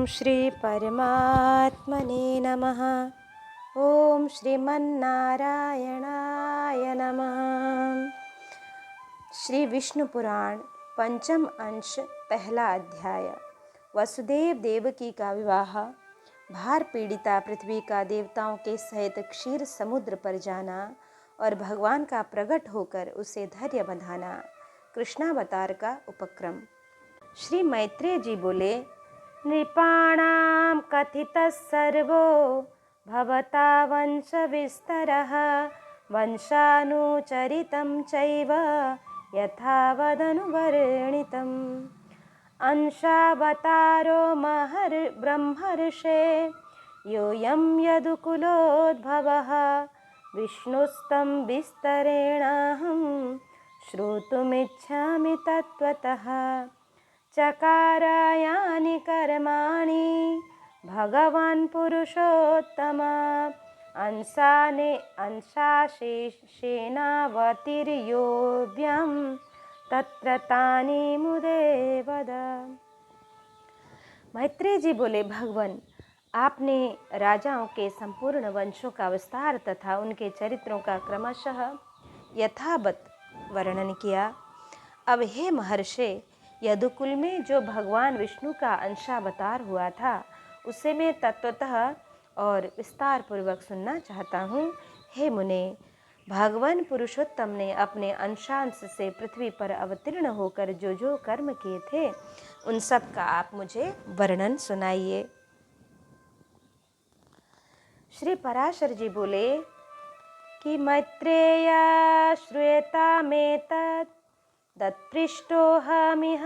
श्री परमात्मने नमः। ओम श्रीमन्नारायणाय नमः। श्री विष्णु पुराण पंचम अंश पहला अध्याय। वसुदेव देवकी का विवाह। भार पीड़िता पृथ्वी का देवताओं के सहित क्षीर समुद्र पर जाना और भगवान का प्रकट होकर उसे धैर्य बंधाना। कृष्णावतार का उपक्रम। श्री मैत्रेय जी बोले, नृपाणां कथितः सर्वो भवता वंश विस्तरः वंशानुचरितं चैव यथावदनुवर्णितम्। अंशावतारो ब्रह्मर्षे योऽयं यदुकुलोद्भवः विष्णुस्तं विस्तरेणाहं श्रोतुमिच्छामि तत्त्वतः। चकारायानि कर्माणि भगवान् पुरुषोत्तम अंशाशेषेणावतीर्योऽव्यं तत्र तानि मुदे वद। मैत्रेय जी बोले, भगवान, आपने राजाओं के संपूर्ण वंशों का विस्तार तथा उनके चरित्रों का क्रमशः यथावत वर्णन किया। अब हे महर्षि, यदुकुल में जो भगवान विष्णु का अंशावतार हुआ था उसे मैं तत्वतः और विस्तार पूर्वक सुनना चाहता हूँ। हे मुने, भगवान पुरुषोत्तम ने अपने अंशांश से पृथ्वी पर अवतीर्ण होकर जो जो कर्म किए थे उन सब का आप मुझे वर्णन सुनाइए। श्री पराशर जी बोले कि मैत्रेय श्रूयतामेतत् तत्पृष्टोऽहमिह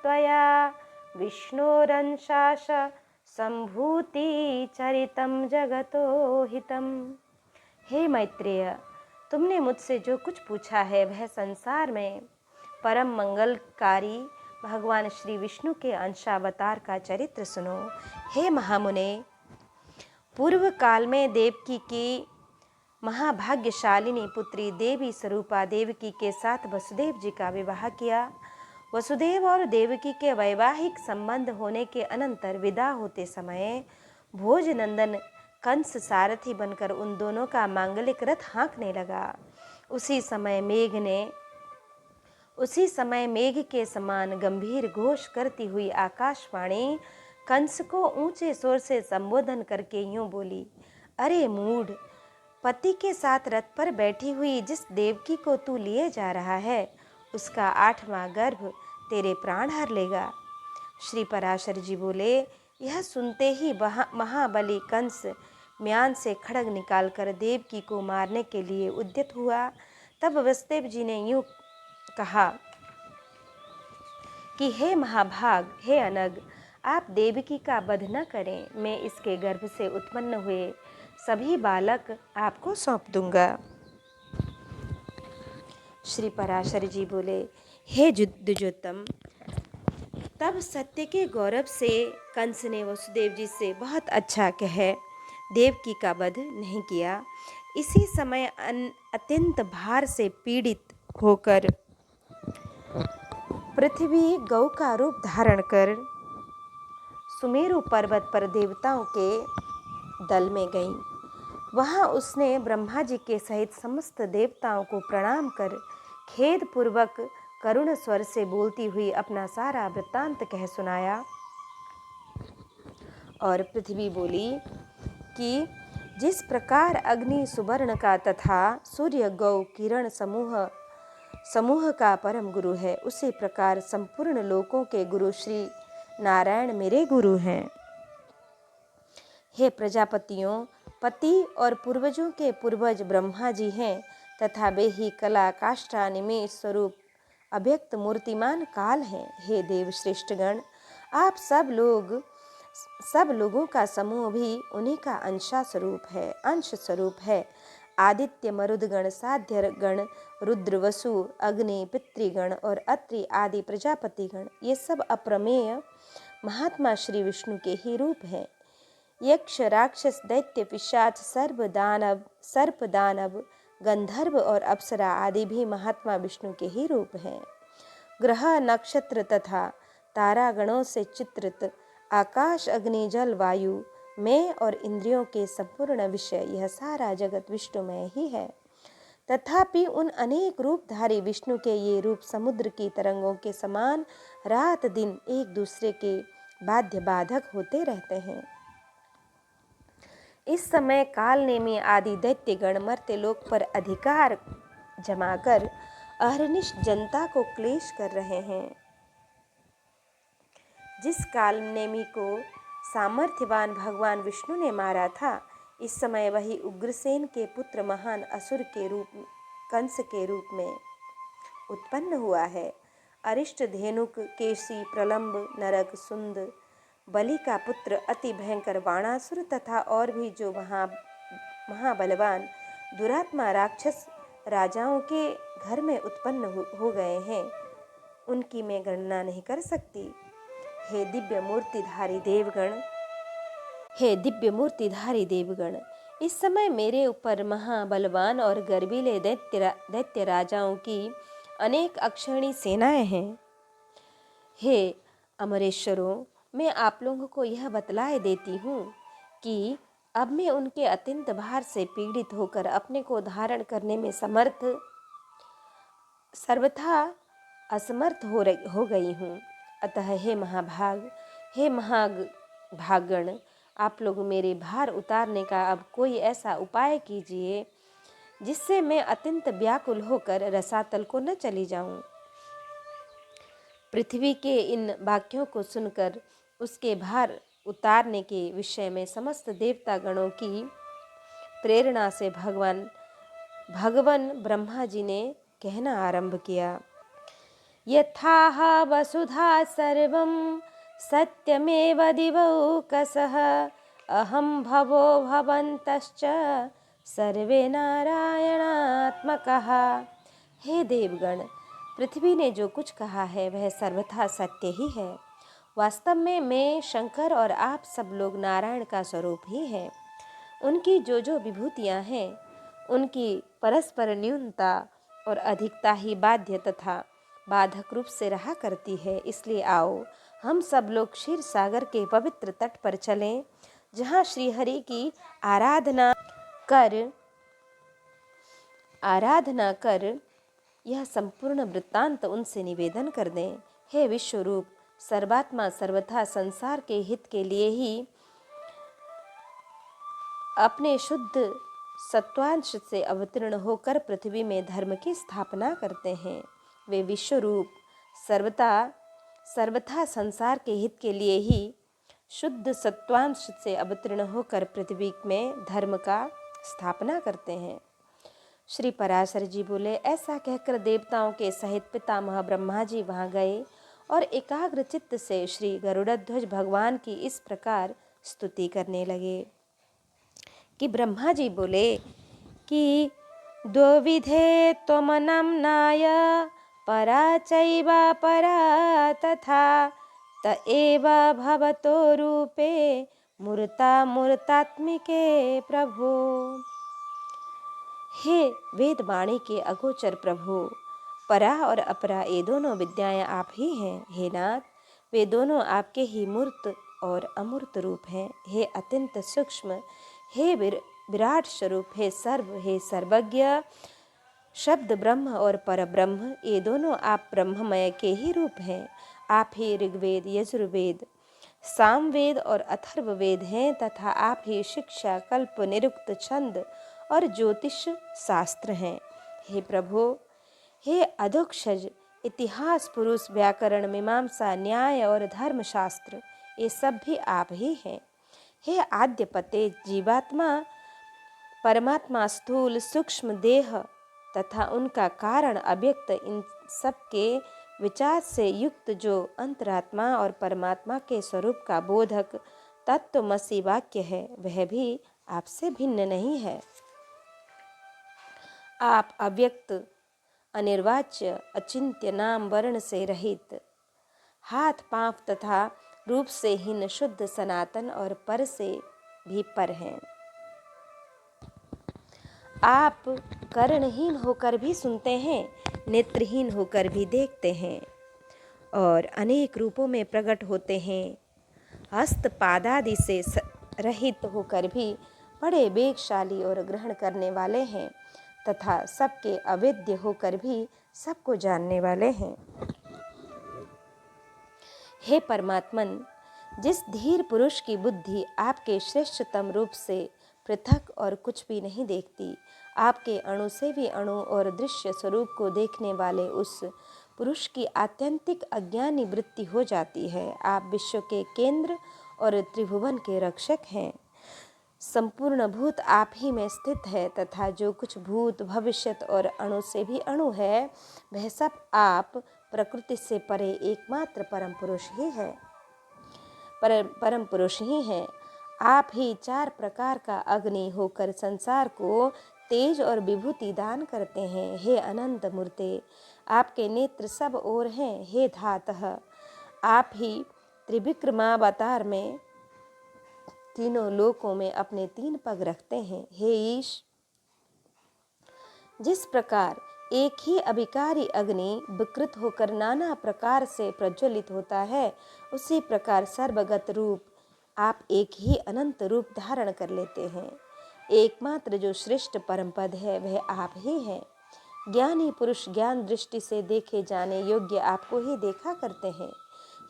त्वया विष्णोरंशाश सम्भूति चरितं जगतो हितम्। हे मैत्रेय, तुमने मुझसे जो कुछ पूछा है वह संसार में परम मंगलकारी भगवान श्री विष्णु के अंशावतार का चरित्र सुनो। हे महामुने, पूर्व काल में देवकी की महाभाग्यशालिनी पुत्री देवी स्वरूपा देवकी के साथ वसुदेव जी का विवाह किया। वसुदेव और देवकी के वैवाहिक संबंध होने के अनंतर विदा होते समय भोजनंदन कंस सारथी बनकर उन दोनों का मांगलिक रथ हाँकने लगा। उसी समय मेघ के समान गंभीर घोष करती हुई आकाशवाणी कंस को ऊंचे स्वर से संबोधन करके यूं बोली, अरे मूढ़, पति के साथ रथ पर बैठी हुई जिस देवकी को तू लिए जा रहा है उसका 8वां गर्भ तेरे प्राण हर लेगा। श्री पराशर जी बोले, यह सुनते ही महाबली कंस म्यान से खड्ग निकालकर देवकी को मारने के लिए उद्यत हुआ। तब वसुदेव जी ने यूं कहा कि हे महाभाग, हे अनग, आप देवकी का वध न करें। मैं इसके गर्भ से उत्पन्न हुए सभी बालक आपको सौंप दूंगा। श्री पराशर जी बोले, हे द्विजोत्तम, तब सत्य के गौरव से कंस ने वसुदेव जी से बहुत अच्छा कह देवकी का वध नहीं किया। इसी समय अत्यंत भार से पीड़ित होकर पृथ्वी गौ का रूप धारण कर सुमेरु पर्वत पर देवताओं के दल में गई। वहाँ उसने ब्रह्मा जी के सहित समस्त देवताओं को प्रणाम कर खेद पूर्वक करुण स्वर से बोलती हुई अपना सारा वृत्तांत कह सुनाया। और पृथ्वी बोली कि जिस प्रकार अग्नि सुवर्ण का तथा सूर्य गौ किरण समूह का परम गुरु है, उसी प्रकार संपूर्ण लोकों के गुरु श्री नारायण मेरे गुरु हैं। हे प्रजापतियों, पति और पूर्वजों के पूर्वज ब्रह्मा जी हैं तथा वे ही कला काष्ठा निमेष स्वरूप अव्यक्त मूर्तिमान काल हैं। हे देव श्रेष्ठगण, आप सब लोगों का समूह भी उन्हीं का अंश स्वरूप है। आदित्य मरुदगण, साध्य गण, रुद्र, वसु, अग्नि, पितृगण और अत्रि आदि प्रजापतिगण, ये सब अप्रमेय महात्मा श्री विष्णु के ही रूप हैं। यक्ष, राक्षस, दैत्य, पिशाच, सर्प दानव, गंधर्व और अप्सरा आदि भी महात्मा विष्णु के ही रूप हैं। ग्रह, नक्षत्र तथा तारागणों से चित्रित आकाश, अग्नि, जल, वायु, मैं और इंद्रियों के संपूर्ण विषय, यह सारा जगत विष्णुमय ही है। तथापि उन अनेक रूपधारी विष्णु के ये रूप समुद्र की तरंगों के समान रात दिन एक दूसरे के बाध्य बाधक होते रहते हैं। इस समय कालनेमी आदि दैत्यगण मर्त्य लोक पर अधिकार जमाकर अहरनिश जनता को क्लेश कर रहे हैं। जिस कालनेमी को सामर्थ्यवान भगवान विष्णु ने मारा था, इस समय वही उग्रसेन के पुत्र महान असुर के रूप कंस के रूप में उत्पन्न हुआ है। अरिष्ट, धेनुक, केशी, प्रलंब, नरक, सुंद, बलि का पुत्र अति भयंकर बाणासुर तथा और भी जो महाबलवान दुरात्मा राक्षस राजाओं के घर में उत्पन्न हो गए हैं, उनकी मैं गणना नहीं कर सकती। हे दिव्य मूर्तिधारी देवगण, इस समय मेरे ऊपर महाबलवान और गर्वीले दैत्य राजाओं की अनेक अक्षौणी सेनाएं हैं। हे अमरेश्वरों, मैं आप लोगों को यह बतलाए देती हूँ कि अब मैं उनके अत्यंत भार से पीड़ित होकर अपने को धारण करने में सर्वथा असमर्थ हो गई हूँ। अतः हे महाभागगण, आप लोग मेरे भार उतारने का अब कोई ऐसा उपाय कीजिए जिससे मैं अत्यंत व्याकुल होकर रसातल को न चली जाऊं। पृथ्वी के इन वाक्यों को सुनकर उसके भार उतारने के विषय में समस्त देवता गणों की प्रेरणा से भगवान ब्रह्मा जी ने कहना आरंभ किया। यथाह वसुधा सर्वं सत्यमेव दिवौकसः अहं भवो भवन्तश्च सर्वे नारायणात्मकः। हे देवगण, पृथ्वी ने जो कुछ कहा है वह सर्वथा सत्य ही है। वास्तव में मैं, शंकर और आप सब लोग नारायण का स्वरूप ही हैं। उनकी जो विभूतियाँ हैं, उनकी परस्पर न्यूनता और अधिकता ही बाध्य तथा बाधक रूप से रहा करती है। इसलिए आओ हम सब लोग क्षीर सागर के पवित्र तट पर चलें, जहाँ श्री हरि की आराधना कर यह संपूर्ण वृत्तांत उनसे निवेदन कर दें। हे विश्वरूप, सर्वात्मा सर्वथा संसार के हित के लिए ही अपने शुद्ध सत्वांश से अवतीर्ण होकर पृथ्वी में धर्म की स्थापना करते हैं। वे विश्वरूप सर्वथा संसार के हित के लिए ही शुद्ध सत्वांश से अवतीर्ण होकर पृथ्वी में धर्म का स्थापना करते हैं। श्री पराशर जी बोले, ऐसा कहकर देवताओं के सहित पितामह ब्रह्मा जी वहाँ गए और एकाग्र चित्त से श्री गरुड़ध्वज भगवान की इस प्रकार स्तुति करने लगे कि ब्रह्मा जी बोले कि द्विविधे त्वमनम्नाय परा चैव परा तथा त एव भवतो रूपे मूर्तात्मिके प्रभो। हे वेद वाणी के अगोचर प्रभु, परा और अपरा ये दोनों विद्याएं आप ही हैं। हे नाथ, वे दोनों आपके ही मूर्त और अमूर्त रूप हैं। हे अत्यंत सूक्ष्म, हे विराट स्वरूप, हे सर्वज्ञ शब्द ब्रह्म और पर ब्रह्म, ये दोनों आप ब्रह्ममय के ही रूप हैं। आप ही ऋग्वेद, यजुर्वेद, सामवेद और अथर्ववेद हैं तथा आप ही शिक्षा, कल्प, निरुक्त, छंद और ज्योतिष शास्त्र हैं। हे प्रभु, हे अधोक्षज, इतिहास, पुरुष, व्याकरण, मीमांसा, न्याय और धर्मशास्त्र, ये सब भी आप ही हैं। हे आद्यपते, जीवात्मा, परमात्मा, स्थूल सूक्ष्म देह तथा उनका कारण अव्यक्त, इन सब के विचार से युक्त जो अंतरात्मा और परमात्मा के स्वरूप का बोधक तत्वमसि वाक्य है, वह भी आपसे भिन्न नहीं है। आप अव्यक्त, अनिर्वाच्य, अचिंत्य, नाम वर्ण से रहित, हाथ पांव तथा रूप से हीन, शुद्ध, सनातन और पर से भी पर हैं। आप कर्णहीन होकर भी सुनते हैं, नेत्रहीन होकर भी देखते हैं और अनेक रूपों में प्रकट होते हैं। हस्त पादादि से रहित होकर भी बड़े वेगशाली और ग्रहण करने वाले हैं तथा सबके अवेद्य होकर भी सबको जानने वाले हैं। हे परमात्मन, जिस धीर पुरुष की बुद्धि आपके श्रेष्ठतम रूप से पृथक और कुछ भी नहीं देखती, आपके अणु से भी अणु और दृश्य स्वरूप को देखने वाले उस पुरुष की आत्यंतिक अज्ञानी वृत्ति हो जाती है। आप विश्व के केंद्र और त्रिभुवन के रक्षक हैं। संपूर्ण भूत आप ही में स्थित है तथा जो कुछ भूत भविष्यत और अणु से भी अणु है, वह सब आप प्रकृति से परे एकमात्र परम पुरुष ही है, परम पुरुष ही हैं। आप ही 4 प्रकार का अग्नि होकर संसार को तेज और विभूति दान करते हैं। हे अनंत मूर्ते, आपके नेत्र सब ओर हैं। हे धातः, आप ही त्रिविक्रमावतार में तीनों लोकों में अपने 3 पग रखते हैं। हे ईश, जिस प्रकार एक ही अभिकारी अग्नि विकृत होकर नाना प्रकार से प्रज्वलित होता है, उसी प्रकार सर्वगत रूप आप एक ही अनंत रूप धारण कर लेते हैं। एकमात्र जो श्रेष्ठ परम पद है वह आप ही हैं। ज्ञानी पुरुष ज्ञान दृष्टि से देखे जाने योग्य आपको ही देखा करते हैं।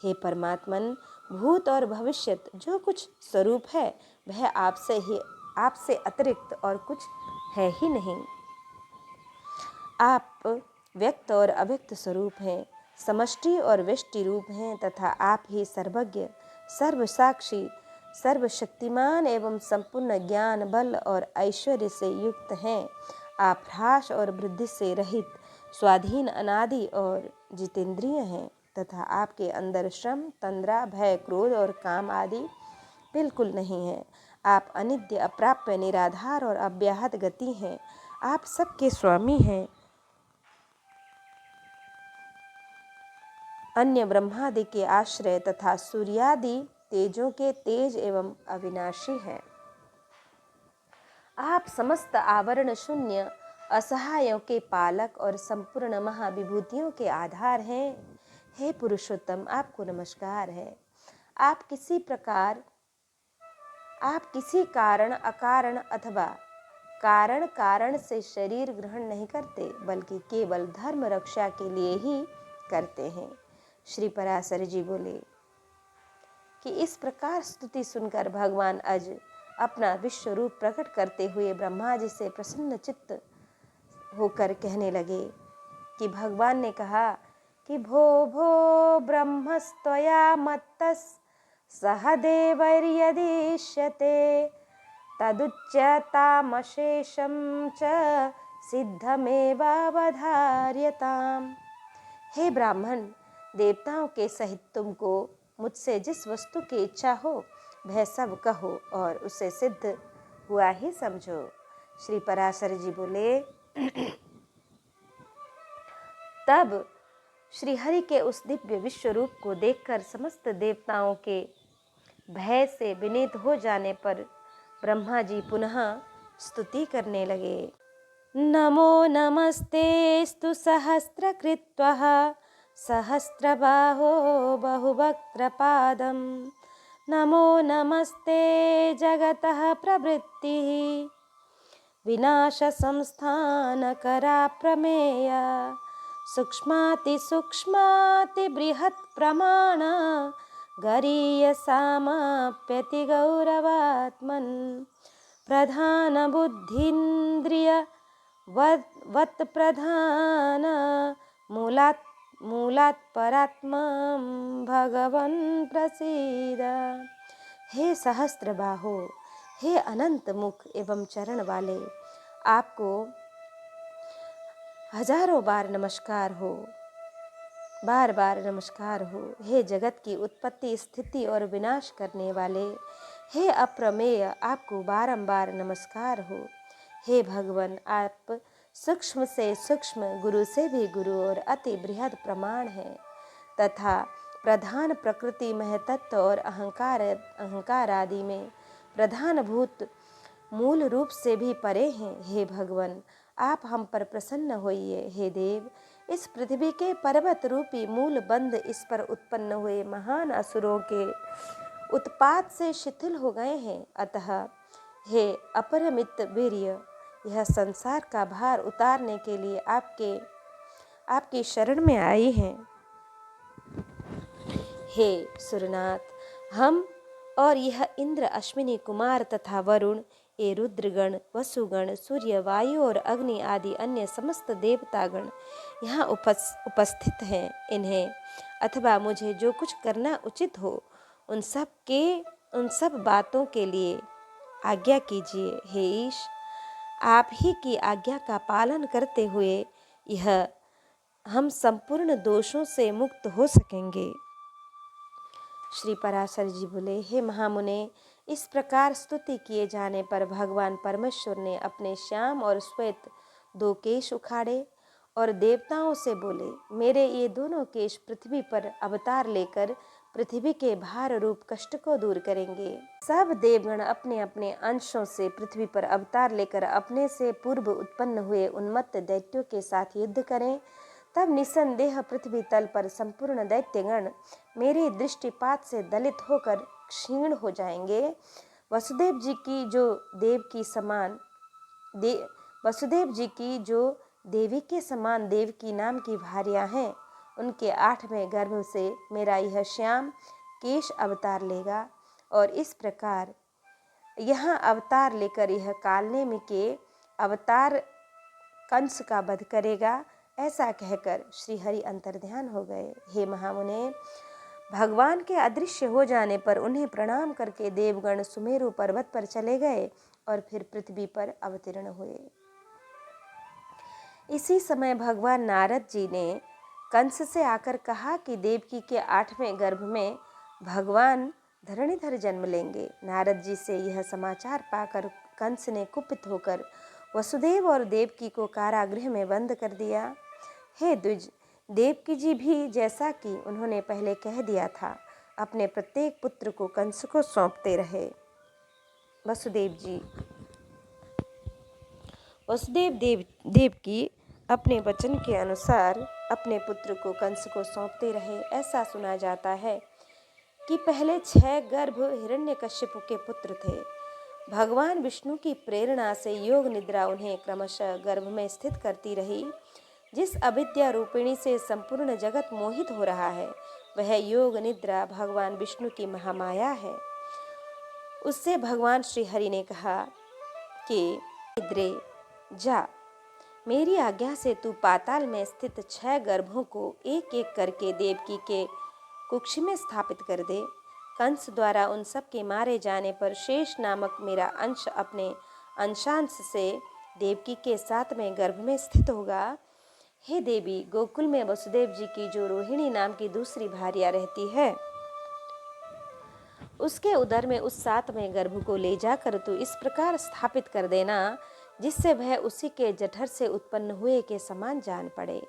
हे परमात्मन, भूत और भविष्यत जो कुछ स्वरूप है वह आपसे अतिरिक्त और कुछ है ही नहीं। आप व्यक्त और अव्यक्त स्वरूप हैं, समष्टि और व्यष्टि रूप हैं तथा आप ही सर्वज्ञ, सर्वसाक्षी, सर्वशक्तिमान एवं संपूर्ण ज्ञान, बल और ऐश्वर्य से युक्त हैं। आप ह्रास और वृद्धि से रहित, स्वाधीन, अनादि और जितेंद्रिय हैं तथा आपके अंदर श्रम, तंद्रा, भय, क्रोध और काम आदि बिल्कुल नहीं है। आप अनित्य, अप्राप्य, निराधार और अव्याहत गति हैं। आप सबके स्वामी हैं। अन्य ब्रह्मादि के आश्रय तथा सूर्यादि तेजों के तेज एवं अविनाशी है। आप समस्त आवरण शून्य, असहायों के पालक और संपूर्ण महाविभूतियों के आधार हैं। हे पुरुषोत्तम, आपको नमस्कार है। आप किसी कारण, अकारण अथवा कारण कारण से शरीर ग्रहण नहीं करते, बल्कि केवल धर्म रक्षा के लिए ही करते हैं। श्री पराशर जी बोले कि इस प्रकार स्तुति सुनकर भगवान अज अपना विश्व रूप प्रकट करते हुए ब्रह्मा जी से प्रसन्न चित्त होकर कहने लगे कि भगवान ने कहा कि भो भो ब्रह्मस्त्वया मत्तस् सह देवैर्यदीश्यते तदुच्यतामशेषं च सिद्धमेवावधार्यताम्। हे ब्राह्मण, देवताओं के सहित तुमको मुझसे जिस वस्तु की इच्छा हो वह सब कहो और उसे सिद्ध हुआ ही समझो। श्री पराशर जी बोले तब श्री हरि के उस दिव्य विश्व रूप को देखकर समस्त देवताओं के भय से विनीत हो जाने पर ब्रह्मा जी पुनः स्तुति करने लगे। नमो नमस्तेस्तु सहस्रकृत्वः सहस्रबाहो बहुवक्त्रपादं। नमो नमस्ते जगतः प्रवृत्तिः विनाशसंस्थानकरा प्रमेय सूक्ष्माति बृहत् प्रमाण गरीयसामाप्यति गौरवात्मन् प्रधान बुद्धीन्द्रिय वत् प्रधान मूलात् परात्मं भगवन् प्रसीद। हे सहस्त्रबाहो, हे अनंत मुख एवं चरण वाले, आपको हजारों बार नमस्कार हो, बार बार नमस्कार हो। हे जगत की उत्पत्ति, स्थिति और विनाश करने वाले, हे अप्रमेय, आपको बारंबार नमस्कार हो। हे भगवान, आप सूक्ष्म से सूक्ष्म, गुरु से भी गुरु और अति बृहद प्रमाण है तथा प्रधान प्रकृति, महतत्व और अहंकार आदि में प्रधान भूत मूल रूप से भी परे हैं। हे भगवान, आप हम पर प्रसन्न होइए। हे देव, इस पृथ्वी के पर्वत रूपी मूल बंध इस पर उत्पन्न हुए महान असुरों के उत्पात से शिथिल हो गए हैं। अतः हे अपरिमित वीर्य, यह संसार का भार उतारने के लिए आपकी शरण में आई हैं। हे सुरनाथ, हम और यह इंद्र, अश्विनी कुमार तथा वरुण, ये रुद्रगण, वसुगण, सूर्य, वायु और अग्नि आदि अन्य समस्त देवतागण यहाँ उपस्थित हैं। इन्हें अथवा मुझे जो कुछ करना उचित हो उन सब बातों के लिए आज्ञा कीजिए। हे ईश, आप ही की आज्ञा का पालन करते हुए यह हम संपूर्ण दोषों से मुक्त हो सकेंगे। श्री पराशर जी बोले, हे महामुने, इस प्रकार स्तुति किए जाने पर भगवान परमेश्वर ने अपने श्याम और श्वेत 2 केश उखाड़े और देवताओं से बोले, मेरे ये दोनों केश पृथ्वी पर अवतार लेकर पृथ्वी के भार रूप कष्ट को दूर करेंगे। सब देवगण अपने अपने अंशों से पृथ्वी पर अवतार लेकर अपने से पूर्व उत्पन्न हुए उन्मत्त दैत्यों के साथ युद्ध करें। तब निसंदेह पृथ्वी तल पर संपूर्ण दैत्यगण मेरे दृष्टिपात से दलित होकर क्षीण हो जाएंगे। वसुदेव जी की जो देवी के समान देवकी नाम की भार्या हैं, उनके 8वें गर्भ से मेरा यह श्याम केश अवतार लेगा और इस प्रकार यहाँ अवतार लेकर यह कालनेमि के अवतार कंस का वध करेगा। ऐसा कहकर श्री हरि अंतर्ध्यान हो गए। हे महामुने, भगवान के अदृश्य हो जाने पर उन्हें प्रणाम करके देवगण सुमेरु पर्वत पर चले गए और फिर पृथ्वी पर अवतीर्ण हुए। इसी समय भगवान नारद जी ने कंस से आकर कहा कि देवकी के 8वें गर्भ में भगवान धरणीधर जन्म लेंगे। नारद जी से यह समाचार पाकर कंस ने कुपित होकर वसुदेव और देवकी को कारागृह में बंद कर दिया। हे द्विज, देवकी जी भी जैसा कि उन्होंने पहले कह दिया था, अपने प्रत्येक पुत्र को कंस को सौंपते रहे। देवकी अपने वचन के अनुसार अपने पुत्र को कंस को सौंपते रहे। ऐसा सुना जाता है कि पहले 6 गर्भ हिरण्यकश्यप के पुत्र थे। भगवान विष्णु की प्रेरणा से योग निद्रा उन्हें क्रमशः गर्भ में स्थित करती रही। जिस अविद्या रूपिणी से संपूर्ण जगत मोहित हो रहा है, वह योग निद्रा भगवान विष्णु की महामाया है। उससे भगवान श्री हरि ने कहा कि निद्रे जा, मेरी आज्ञा से तू पाताल में स्थित 6 गर्भों को एक एक करके देवकी के कुक्ष में स्थापित कर दे। कंस द्वारा उन सब के मारे जाने पर शेष नामक मेरा अंश अपने अंशांश से देवकी के 7वें गर्भ में स्थित होगा। हे देवी, गोकुल में वसुदेव जी की जो रोहिणी नाम की दूसरी भार्या रहती है, उसके उदर में उस 7वें गर्भ को ले जाकर तू इस प्रकार स्थापित कर देना जिससे वह उसी के जठर से उत्पन्न हुए के समान जान पड़े।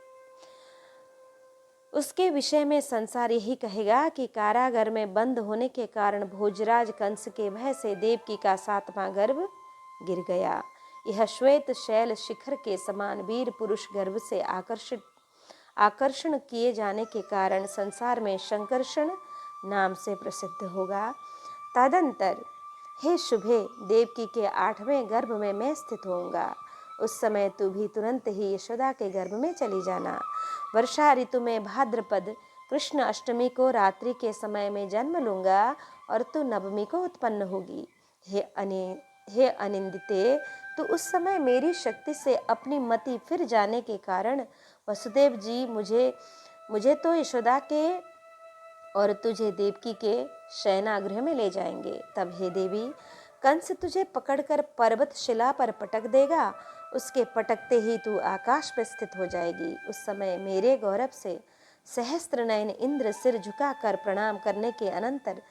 उसके विषय में संसार यही कहेगा कि कारागार में बंद होने के कारण भोजराज कंस के भय से देवकी का 7वां गर्भ गिर गया। यह श्वेत शैल शिखर के समान वीर पुरुष गर्भ से आकर्षण किए जाने के कारण संसार में शंकर्षण नाम से प्रसिद्ध होगा। तदंतर हे शुभे, देवकी के 8वें गर्भ में मैं स्थित होऊंगा। उस समय तू भी तुरंत ही यशोदा के गर्भ में चली जाना। वर्षा ऋतु में भाद्रपद कृष्ण अष्टमी को रात्रि के समय में जन्म लूंगा और तू नवमी को उत्पन्न होगी। हे अनिंदिते, तो उस समय मेरी शक्ति से अपनी मति फिर जाने के कारण वसुदेव जी मुझे तो यशोदा के और तुझे देवकी के शयनागृह में ले जाएंगे। तब हे देवी, कंस तुझे पकड़कर पर्वत शिला पर पटक देगा। उसके पटकते ही तू आकाश पर स्थित हो जाएगी। उस समय मेरे गौरव से सहस्त्र नयन इंद्र सिर झुकाकर प्रणाम करने के अनंतर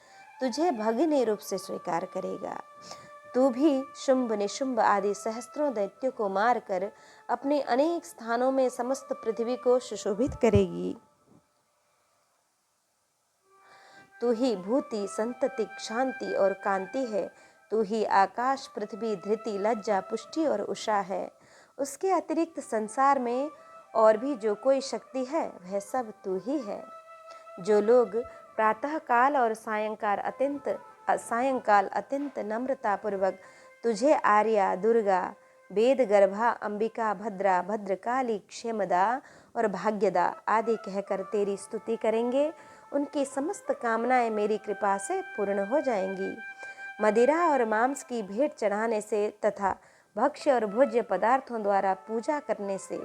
तुझे भगिनी रूप से स्वीकार करेगा। तू भी शुंभ निशुंभ आदि सहस्त्रों दैत्यों को मारकर अपने अनेक स्थानों में समस्त पृथ्वी को सुशोभित करेगी। तू ही भूति, संतति, शांति और कांति है। तू ही आकाश, पृथ्वी, धृति, लज्जा, पुष्टि और उषा है। उसके अतिरिक्त संसार में और भी जो कोई शक्ति है, वह सब तू ही है। जो लोग प्रातःकाल और सायंकाल अत्यंत नम्रता पूर्वक तुझे आर्या, दुर्गा, वेद गर्भा, अंबिका, भद्रा, भद्रकाली, क्षेमदा और भाग्यदा आदि कहकर तेरी स्तुति करेंगे। उनकी समस्त कामनाएं मेरी कृपा से पूर्ण हो जाएंगी। मदिरा और मांस की भेंट चढ़ाने से तथा भक्ष्य और भोज्य पदार्थों द्वारा पूजा करने से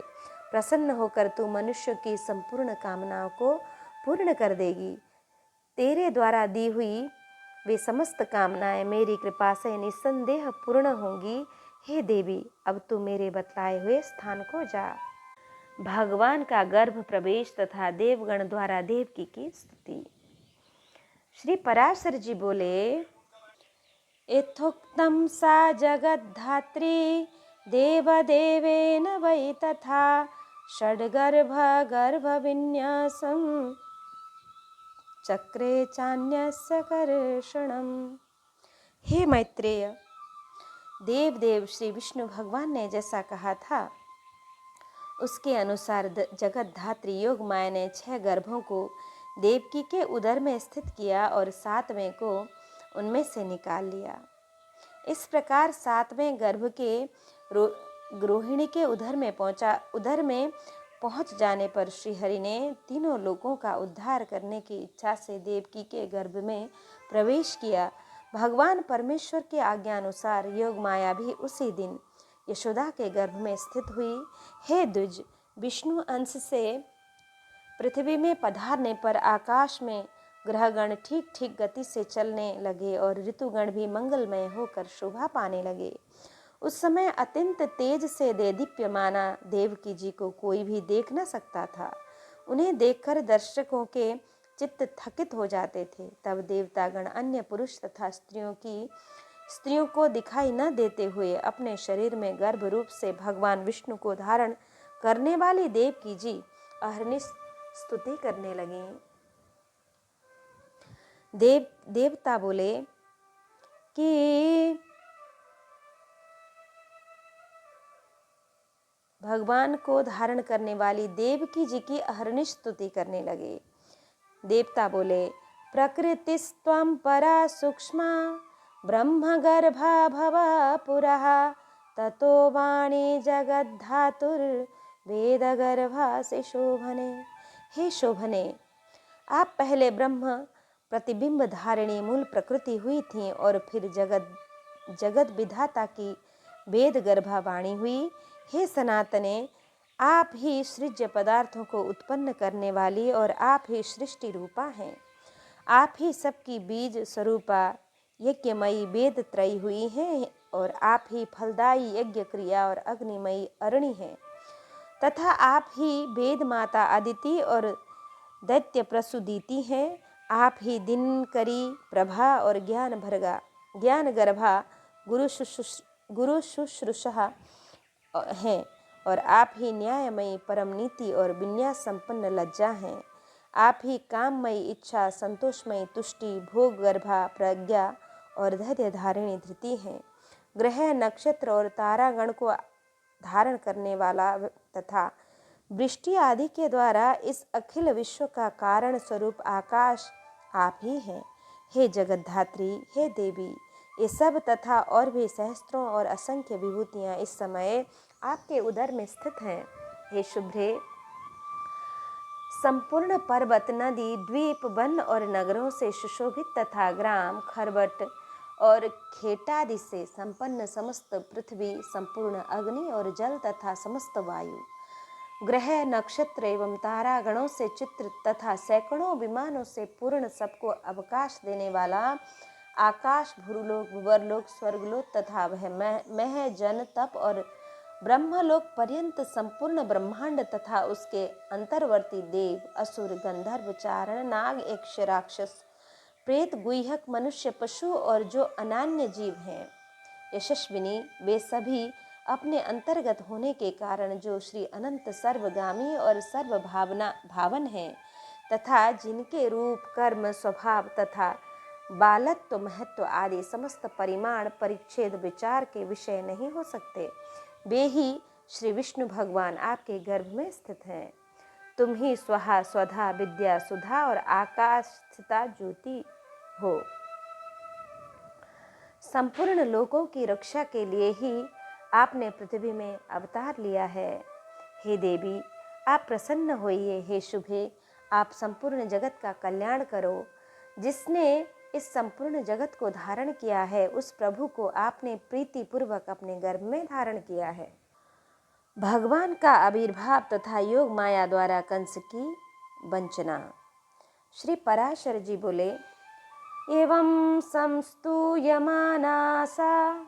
प्रसन्न होकर तू मनुष्य की संपूर्ण कामनाओं को पूर्ण कर देगी। तेरे द्वारा दी हुई वे समस्त कामनाएं मेरी कृपा से निस्संदेह पूर्ण होंगी। हे देवी, अब तू मेरे बतलाए हुए स्थान को जा। भगवान का गर्भ प्रवेश तथा देवगण द्वारा देवकी की स्तुति। श्री पराशर जी बोले, यथोक्तं सा जगद्धात्री देवदेवेन वै तथा षड्गर्भ गर्भविन्यासं चक्रे चान्यस्य कर्षणम्। हे मैत्रेय, देव श्री विष्णु भगवान ने जैसा कहा था उसके अनुसार जगद्धात्री योग माया ने 6 गर्भों को देवकी के उदर में स्थित किया और 7वें को उनमें से निकाल लिया। इस प्रकार 7वें गर्भ के गृहिणी के उदर में पहुंच जाने पर श्रीहरि ने तीनों लोकों का उद्धार करने की इच्छा से देवकी के गर्भ में प्रवेश किया। भगवान परमेश्वर के आज्ञानुसार योग माया भी उसी दिन यशोदा के गर्भ में स्थित हुई। हे द्विज, विष्णु अंश से पृथ्वी में पधारने पर आकाश में ग्रहगण ठीक ठीक गति से चलने लगे और ऋतुगण भी मंगलमय होकर शोभा पाने लगे। उस समय अत्यंत तेज से देदीप्यमाना देवकी जी को कोई भी देख न सकता था। उन्हें देखकर दर्शकों के चित्त थकित हो जाते थे। तब देवतागण अन्य पुरुष तथा स्त्रियों को दिखाई न देते हुए अपने शरीर में गर्भ रूप से भगवान विष्णु को धारण करने वाली देवकी जी अहर्निश स्तुति करने लगे। देवता बोले कि भगवान को धारण करने वाली देवकी जी की अहर्निश स्तुति करने लगे। देवता बोले, प्रकृतिस्त्वं परा सूक्ष्मा ब्रह्मगर्भा भवा पुरः ततो वाणी जगद्धातुर्वेदगर्भा से शोभने। हे शोभने, आप पहले ब्रह्म प्रतिबिंब धारिणी मूल प्रकृति हुई थी और फिर जगत विधाता की वेद गर्भा वाणी हुई। हे सनातने, आप ही सृज्य पदार्थों को उत्पन्न करने वाली और आप ही सृष्टि रूपा हैं। आप ही सबकी बीज स्वरूपा यज्ञमयी वेद त्रयी हुई हैं और आप ही फलदायी यज्ञ क्रिया और अग्निमयी अरणि हैं तथा आप ही वेद माता अदिति और दैत्य प्रसूदिति हैं। आप ही दिनकरी प्रभा और ज्ञान गर्भा गुरु शुश्रूषा हैं और आप ही न्यायमयी परम नीति और विन्यास संपन्न लज्जा हैं। आप ही काममयी इच्छा, संतोषमयी तुष्टि, भोग गर्भा प्रज्ञा और धैर्य धारिणी धृति हैं। ग्रह, नक्षत्र और तारागण को धारण करने वाला तथा वृष्टि आदि के द्वारा इस अखिल विश्व का कारण स्वरूप आकाश आप ही हैं। हे जगद्धात्री, हे देवी, ये सब तथा और भी सहस्त्रों और असंख्य विभूतियाँ इस समय आपके उदर में स्थित हैं। हे शुभ्रे, संपूर्ण पर्वत, नदी, द्वीप, वन और नगरों से सुशोभित तथा ग्राम, खरबट और खेटादि से संपन्न समस्त पृथ्वी, संपूर्ण अग्नि और जल तथा समस्त वायु, ग्रह, नक्षत्र एवं तारागणों से चित्र तथा सैकड़ों विमानों से पूर्ण सबको अवकाश देने वाला आकाश, भूलोक, भुवरलोक, स्वर्गलोक तथा वह मह, जन, तप और ब्रह्मलोक पर्यंत संपूर्ण ब्रह्मांड तथा उसके अंतर्वर्ती देव, असुर, गंधर्व, चारण, नाग, यक्ष, राक्षस, प्रेत, गुह्यक, मनुष्य, पशु और जो अनान्य जीव हैं यशस्विनी, वे सभी अपने अंतर्गत होने के कारण जो श्री अनंत सर्वगामी और सर्व भावन हैं तथा जिनके रूप, कर्म, स्वभाव तथा बालत्व, महत्व आदि समस्त परिमाण, परिच्छेद, विचार के विषय नहीं हो सकते, वे ही श्री विष्णु भगवान आपके गर्भ में स्थित हैं। तुम ही स्वहा स्वधा विद्या सुधा और आकाश स्थिता ज्योति हो। संपूर्ण लोकों की रक्षा के लिए ही आपने पृथ्वी में अवतार लिया है। हे देवी, आप प्रसन्न होइए। हे शुभे, आप संपूर्ण जगत का कल्याण करो। जिसने इस संपूर्ण जगत को धारण किया है, उस प्रभु को आपने प्रीति पूर्वक अपने गर्भ में धारण किया है। भगवान का आविर्भाव तथा योग माया द्वारा कंस की वंचना। श्री पराशर जी बोले, एवं संस्तूयमाना सा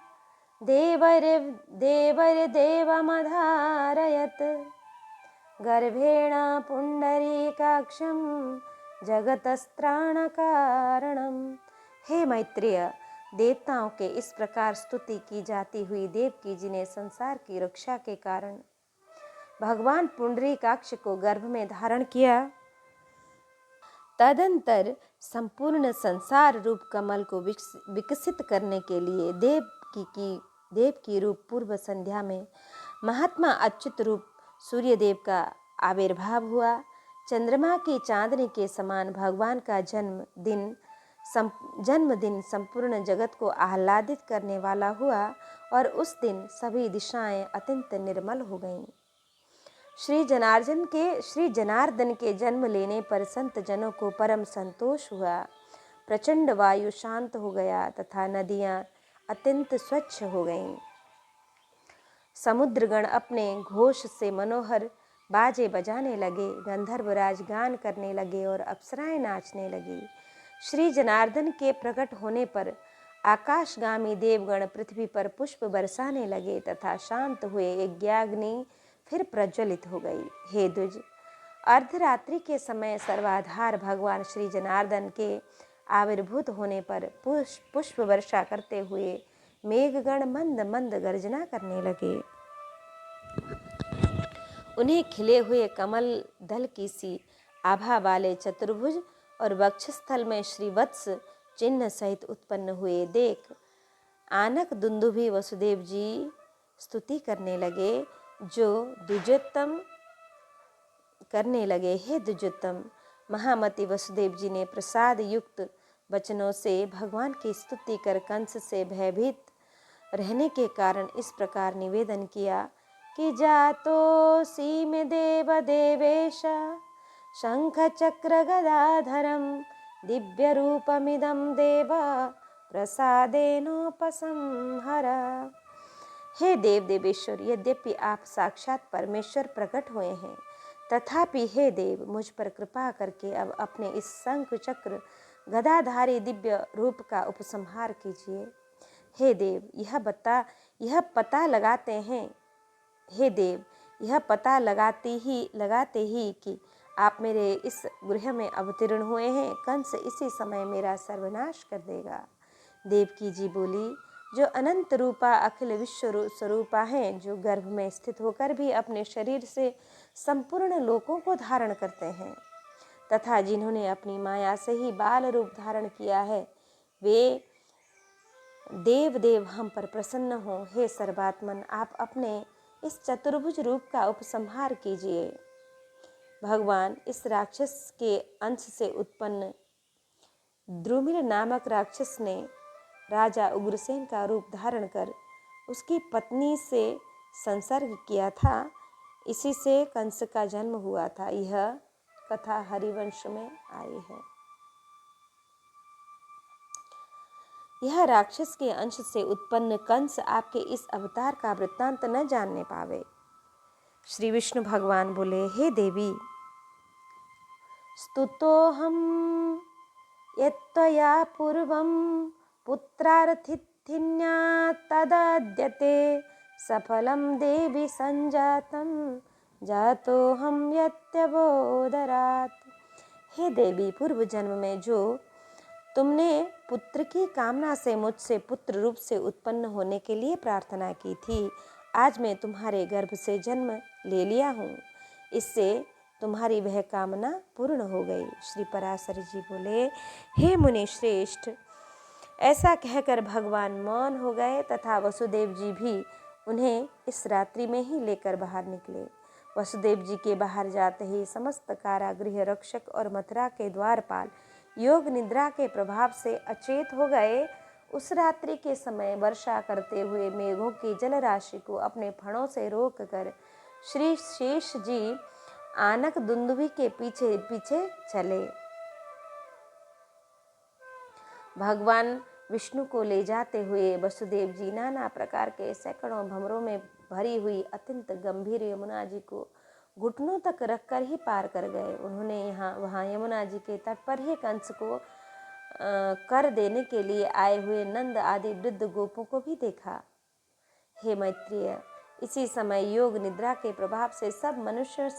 देवैर्देवमधारयत् गर्भेण पुंडरीकाक्षं जगतस्त्राणकारणम। हे मैत्रेय, देवताओं के इस प्रकार स्तुति की जाती हुई देवकी जी ने संसार की रक्षा के कारण भगवान पुंडरीकाक्ष को गर्भ में धारण किया। तदंतर संपूर्ण संसार रूप कमल को विकसित करने के लिए देव की रूप पूर्व संध्या में महात्मा अच्युत रूप सूर्य देव का आविर्भाव हुआ। चंद्रमा की चांदनी के समान भगवान का जन्मदिन संपूर्ण जगत को आह्लादित करने वाला हुआ और उस दिन सभी दिशाएं अत्यंत निर्मल हो गईं। श्री जनार्दन के जन्म लेने पर संत जनों को परम संतोष हुआ। प्रचंड वायु शांत हो गया तथा नदियां अत्यंत स्वच्छ हो गईं। समुद्रगण अपने घोष से मनोहर बाजे बजाने लगे, गंधर्वराज गान करने लगे और अप्सराएं नाचने लगी। श्री जनार्दन के प्रकट होने पर आकाशगामी देवगण पृथ्वी पर पुष्प बरसाने लगे तथा शांत हुए यज्ञाग्नि फिर प्रज्वलित हो गई। हे द्विज, अर्धरात्रि के समय सर्वाधार भगवान श्री जनार्दन के आविर्भूत होने पर पुष्प वर्षा करते हुए मेघगण मंद मंद गर्जना करने लगे। उन्हें खिले हुए कमल दल की सी आभा वाले चतुर्भुज और वक्षस्थल में श्रीवत्स चिन्ह सहित उत्पन्न हुए देख आनक दुंदुभि वसुदेव जी स्तुति करने लगे, जो द्विजोत्तम करने लगे। हे द्विजोत्तम, महामति वसुदेव जी ने प्रसाद युक्त वचनों से भगवान की स्तुति कर कंस से भयभीत रहने के कारण इस प्रकार निवेदन किया कि जातोऽसि मे देव देवेश शंख चक्र गदाधरम दिव्य रूपमिदं देव प्रसादेनोपसंहर। हे देव देवेश्वर, यद्यपि आप साक्षात परमेश्वर प्रकट हुए हैं, तथापि हे देव, मुझ पर कृपा करके अब अपने इस शंख चक्र गदाधारी दिव्य रूप का उपसंहार कीजिए। हे देव, यह पता लगाते हैं, हे देव, यह पता लगाते ही कि आप मेरे इस गृह में अवतीर्ण हुए हैं, कंस इसी समय मेरा सर्वनाश कर देगा। देवकी जी बोली, जो अनंत रूपा अखिल विश्व स्वरूपा हैं, जो गर्भ में स्थित होकर भी अपने शरीर से संपूर्ण लोकों को धारण करते हैं तथा जिन्होंने अपनी माया से ही बाल रूप धारण किया है, वे देव हम पर प्रसन्न हो। हे सर्वात्मन, आप अपने इस चतुर्भुज रूप का उपसंहार कीजिए। भगवान इस राक्षस के अंश से उत्पन्न द्रुमिल नामक राक्षस ने राजा उग्रसेन का रूप धारण कर उसकी पत्नी से संसर्ग किया था। इसी से कंस का जन्म हुआ था। यह कथा हरिवंश में आई है। यह राक्षस के अंश से उत्पन्न कंस आपके इस अवतार का वृत्तांत न जानने पावे। श्री विष्णु भगवान बोले, हे देवी, स्तुतोऽहं यत्त्वया पूर्वं पुत्रार्थिन्या तदद्यते सफलं देवी संजातं जातोऽहं यत्यबोधरात्। हे देवी, पूर्व जन्म में जो तुमने पुत्र की कामना से मुझसे पुत्र रूप से उत्पन्न होने के लिए प्रार्थना की थी, आज मैं तुम्हारे गर्भ से जन्म ले लिया हूँ। इससे तुम्हारी वह कामना पूर्ण हो गई। श्री पराशर जी बोले, हे मुनि श्रेष्ठ, ऐसा कहकर भगवान मौन हो गए तथा वसुदेव जी भी उन्हें इस रात्रि में ही लेकर बाहर निकले। वसुदेव जी के बाहर जाते ही समस्त कारागृह रक्षक और मथुरा के द्वारपाल योग निद्रा के प्रभाव से अचेत हो गए। उस रात्रि के समय वर्षा करते हुए मेघों की जलराशि को अपने फणों से रोककर श्री शेष जी आनक दुंदुभि के पीछे पीछे चले। भगवान विष्णु को ले जाते हुए वसुदेव जी नाना प्रकार के सैकड़ों भंवरों में भरी हुई अत्यंत गंभीर यमुना जी को घुटनों तक रखकर ही पार कर गए। उन्होंने वहाँ यमुना जी के तट पर ही कंस को कर देने के लिए आए हुए नंद आदि वृद्ध गोपों को भी देखा। हे मैत्रेय, इसी समय योग निद्रा के प्रभाव से सब मनुष्य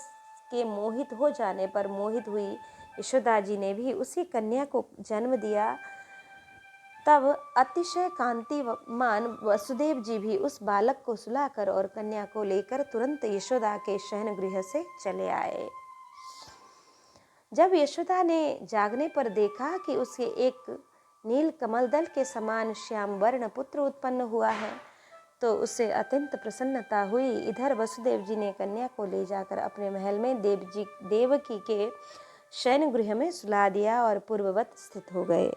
के मोहित हो जाने पर मोहित हुई यशोदा जी ने भी उसी कन्या को जन्म दिया। तब अतिशय कांतिमान वसुदेव जी भी उस बालक को सुलाकर और कन्या को लेकर तुरंत यशोदा के शयन गृह से चले आए। जब यशोदा ने जागने पर देखा कि उसके एक नील कमल दल के समान श्याम वर्ण पुत्र उत्पन्न हुआ है, तो उससे अत्यंत प्रसन्नता हुई। इधर वसुदेव जी ने कन्या को ले जाकर अपने महल में देवकी के शयन गृह में सुला दिया और पूर्ववत स्थित हो गए।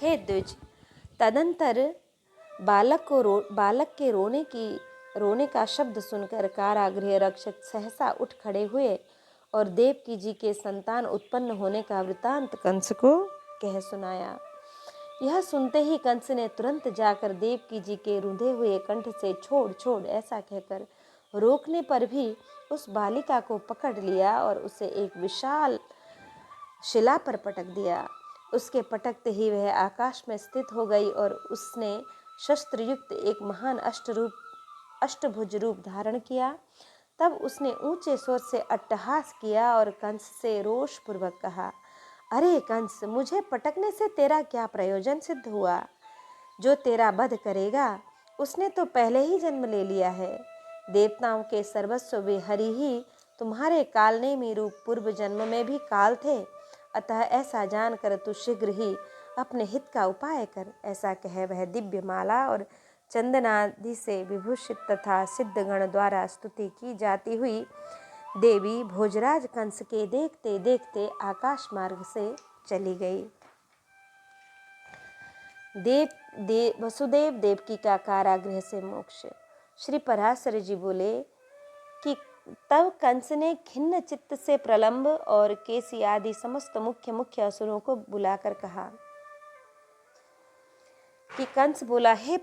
हे द्विज, तदंतर बालक के रोने का शब्द सुनकर कारागृह रक्षक सहसा उठ खड़े हुए और देवकी जी के संतान उत्पन्न होने का वृतांत कंस को कह सुनाया। यह सुनते ही कंस ने तुरंत जाकर देवकी जी के रुंधे हुए कंठ से छोड़ छोड़ ऐसा कहकर रोकने पर भी उस बालिका को पकड़ लिया और उसे एक विशाल शिला पर पटक दिया। उसके पटकते ही वह आकाश में स्थित हो गई और उसने शस्त्र युक्त एक महान अष्टभुज रूप धारण किया। तब उसने ऊंचे स्वर से अट्टहास किया और कंस से रोष पूर्वक कहा, अरे कंस, मुझे पटकने से तेरा क्या प्रयोजन सिद्ध हुआ? जो तेरा वध करेगा उसने तो पहले ही जन्म ले लिया है। देवताओं के सर्वस्व वे हरि ही तुम्हारे कालनेमी रूप पूर्व जन्म में भी काल थे। अतः ऐसा जानकर तू शीघ्र ही अपने हित का उपाय कर। ऐसा कह वह दिव्य माला और चंदनादि से विभूषित तथा सिद्धगण द्वारा स्तुति की जाती हुई देवी भोजराज कंस के देखते देखते आकाश मार्ग से चली गई। वसुदेव देवकी का कारागृह से मोक्ष। श्री पराशर जी बोले कि तब कंस ने खिन्न चित्त से प्रलंब और केसी आदि समस्त मुख्य असुरों को बुलाकर कहा कि कंस बोला, हे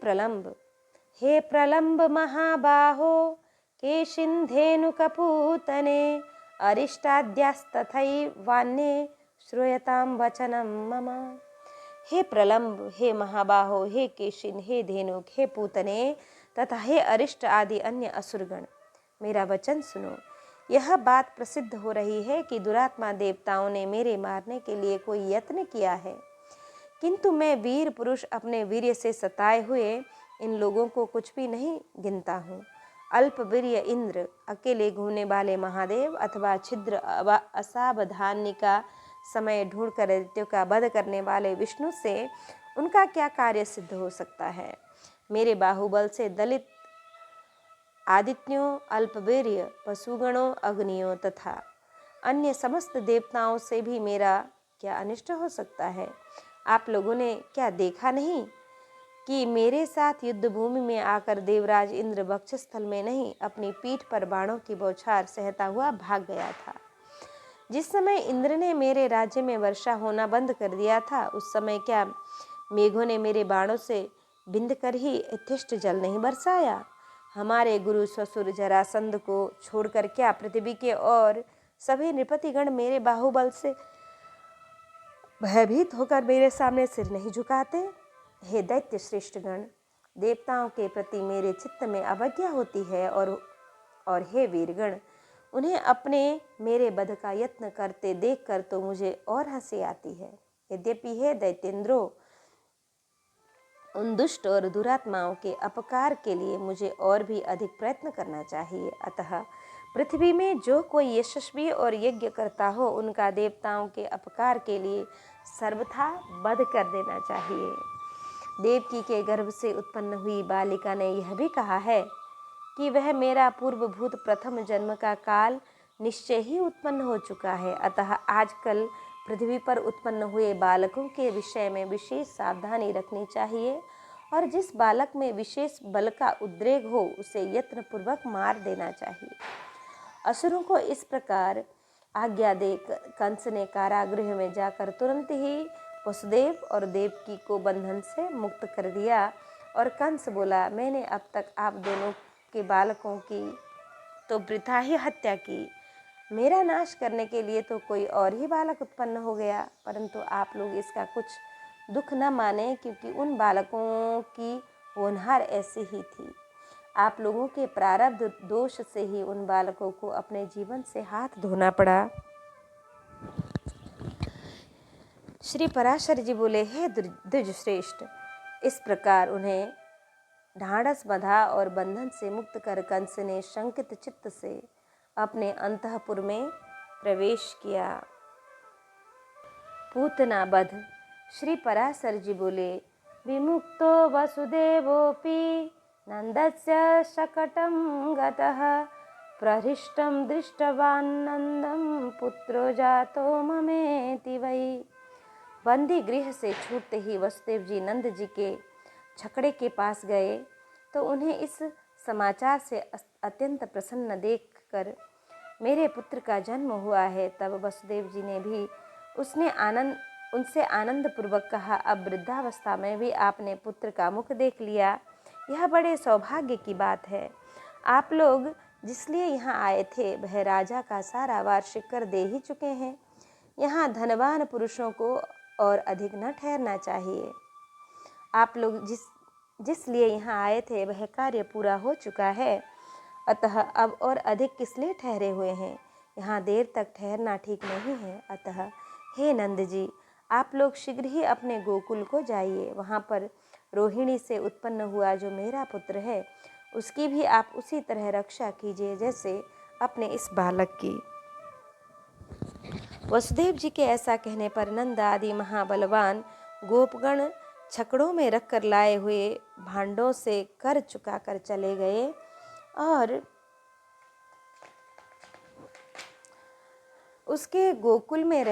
प्रलंब महाबाहो केशिन्धेनु कपूतने अरिष्टाद्यास्तथैवान्ये श्रूयतां वचनं मम। हे प्रलंब, हे महाबाहो, हे केशिन, हे धेनुक, हे पूतने तथा हे अरिष्ट आदि अन्य असुरगण, मेरा वचन सुनो। यह बात प्रसिद्ध हो रही है कि दुरात्मा देवताओं ने मेरे मारने के लिए कोई यत्न किया है, किंतु मैं वीर पुरुष अपने वीर्य से सताए हुए इन लोगों को कुछ भी नहीं गिनता हूँ। अल्पवीर्य इंद्र, अकेले घूमने वाले महादेव अथवा छिद्र असावधानी का समय ढूंढकर दैत्यों का वध करने वाले विष्णु से उनका क्या कार्य सिद्ध हो सकता है? मेरे बाहुबल से दलित आदित्यों, अल्पवीर्य पशुगणों, अग्नियों तथा अन्य समस्त देवताओं से भी मेरा क्या अनिष्ट हो सकता है? आप लोगों ने क्या देखा नहीं कि मेरे साथ युद्ध भूमि में आकर देवराज इंद्र वक्षस्थल में नहीं, अपनी पीठ पर बाणों की बौछार सहता हुआ भाग गया था। जिस समय इंद्र ने मेरे राज्य में वर्षा होना बंद कर दिया था, उस समय क्या मेघों ने मेरे बाणों से बिंद कर ही यथेष्ट जल नहीं बरसाया? हमारे गुरु ससुर जरासंध को छोड़कर क्या पृथ्वी के और सभी नृपतिगण मेरे बाहुबल से भयभीत होकर मेरे सामने सिर नहीं झुकाते? हे दैत्य श्रेष्ठगण, देवताओं के प्रति मेरे चित्त में अवज्ञा होती है और हे वीरगण, उन्हें अपने मेरे वध का यत्न करते देखकर तो मुझे और हंसी आती है। यद्यपि हे दैत्येंद्रो, उन दुष्ट और दुरात्माओं के अपकार के लिए मुझे और भी अधिक प्रयत्न करना चाहिए। अतः पृथ्वी में जो कोई यशस्वी और यज्ञ करता हो, उनका देवताओं के अपकार के लिए सर्वथा वध कर देना चाहिए। देवकी के गर्भ से उत्पन्न हुई बालिका ने यह भी कहा है कि वह मेरा पूर्वभूत प्रथम जन्म का काल निश्चय ही उत्पन्न हो चुका है। अतः आजकल पृथ्वी पर उत्पन्न हुए बालकों के विषय में विशेष सावधानी रखनी चाहिए और जिस बालक में विशेष बल का उद्रेक हो उसे यत्नपूर्वक मार देना चाहिए। असुरों को इस प्रकार आज्ञा दे कंस ने कारागृह में जाकर तुरंत ही वसुदेव और देवकी को बंधन से मुक्त कर दिया। और कंस बोला, मैंने अब तक आप दोनों के बालकों की तो वृथा ही हत्या की, मेरा नाश करने के लिए तो कोई और ही बालक उत्पन्न हो गया, परंतु आप लोग इसका कुछ दुख न माने, क्योंकि उन बालकों की होनहार ऐसी ही थी। आप लोगों के प्रारब्ध दोष से ही उन बालकों को अपने जीवन से हाथ धोना पड़ा। श्री पराशर जी बोले, हे द्विजश्रेष्ठ, इस प्रकार उन्हें ढाढ़स बंधा और बंधन से मुक्त कर कंस ने शंकित चित्त से अपने अंतःपुर में प्रवेश किया। पूतना वध। श्री पराशर जी बोले, विमुक्तो वसुदेवोऽपि नंदस्य शकटं गतः प्रहृष्टं दृष्टवान् नंदं पुत्रो जातो ममेति वै। बंदी गृह से छूटते ही वसुदेव जी नंद जी के छकड़े के पास गए तो उन्हें इस समाचार से अत्यंत प्रसन्न देखकर मेरे पुत्र का जन्म हुआ है। तब वसुदेव जी ने भी उनसे आनंद पूर्वक कहा, अब वृद्धावस्था में भी आपने पुत्र का मुख देख लिया, यह बड़े सौभाग्य की बात है। आप लोग जिसलिए यहाँ आए थे वह राजा का सारा वार्षिक कर दे ही चुके हैं। यहाँ धनवान पुरुषों को और अधिक न ठहरना चाहिए। आप लोग जिसलिए यहाँ आए थे वह कार्य पूरा हो चुका है, अतः अब और अधिक किस लिए ठहरे हुए हैं। यहाँ देर तक ठहरना ठीक नहीं है। अतः हे नंद जी, आप लोग शीघ्र ही अपने गोकुल को जाइए। वहाँ पर रोहिणी से उत्पन्न हुआ जो मेरा पुत्र है उसकी भी आप उसी तरह रक्षा कीजिए जैसे अपने इस बालक की। वसुदेव जी के ऐसा कहने पर नंद आदि महाबलवान गोपगण छकड़ों में रखकर लाए हुए भांडों से कर चुका कर चले गए और उनके गोकुल में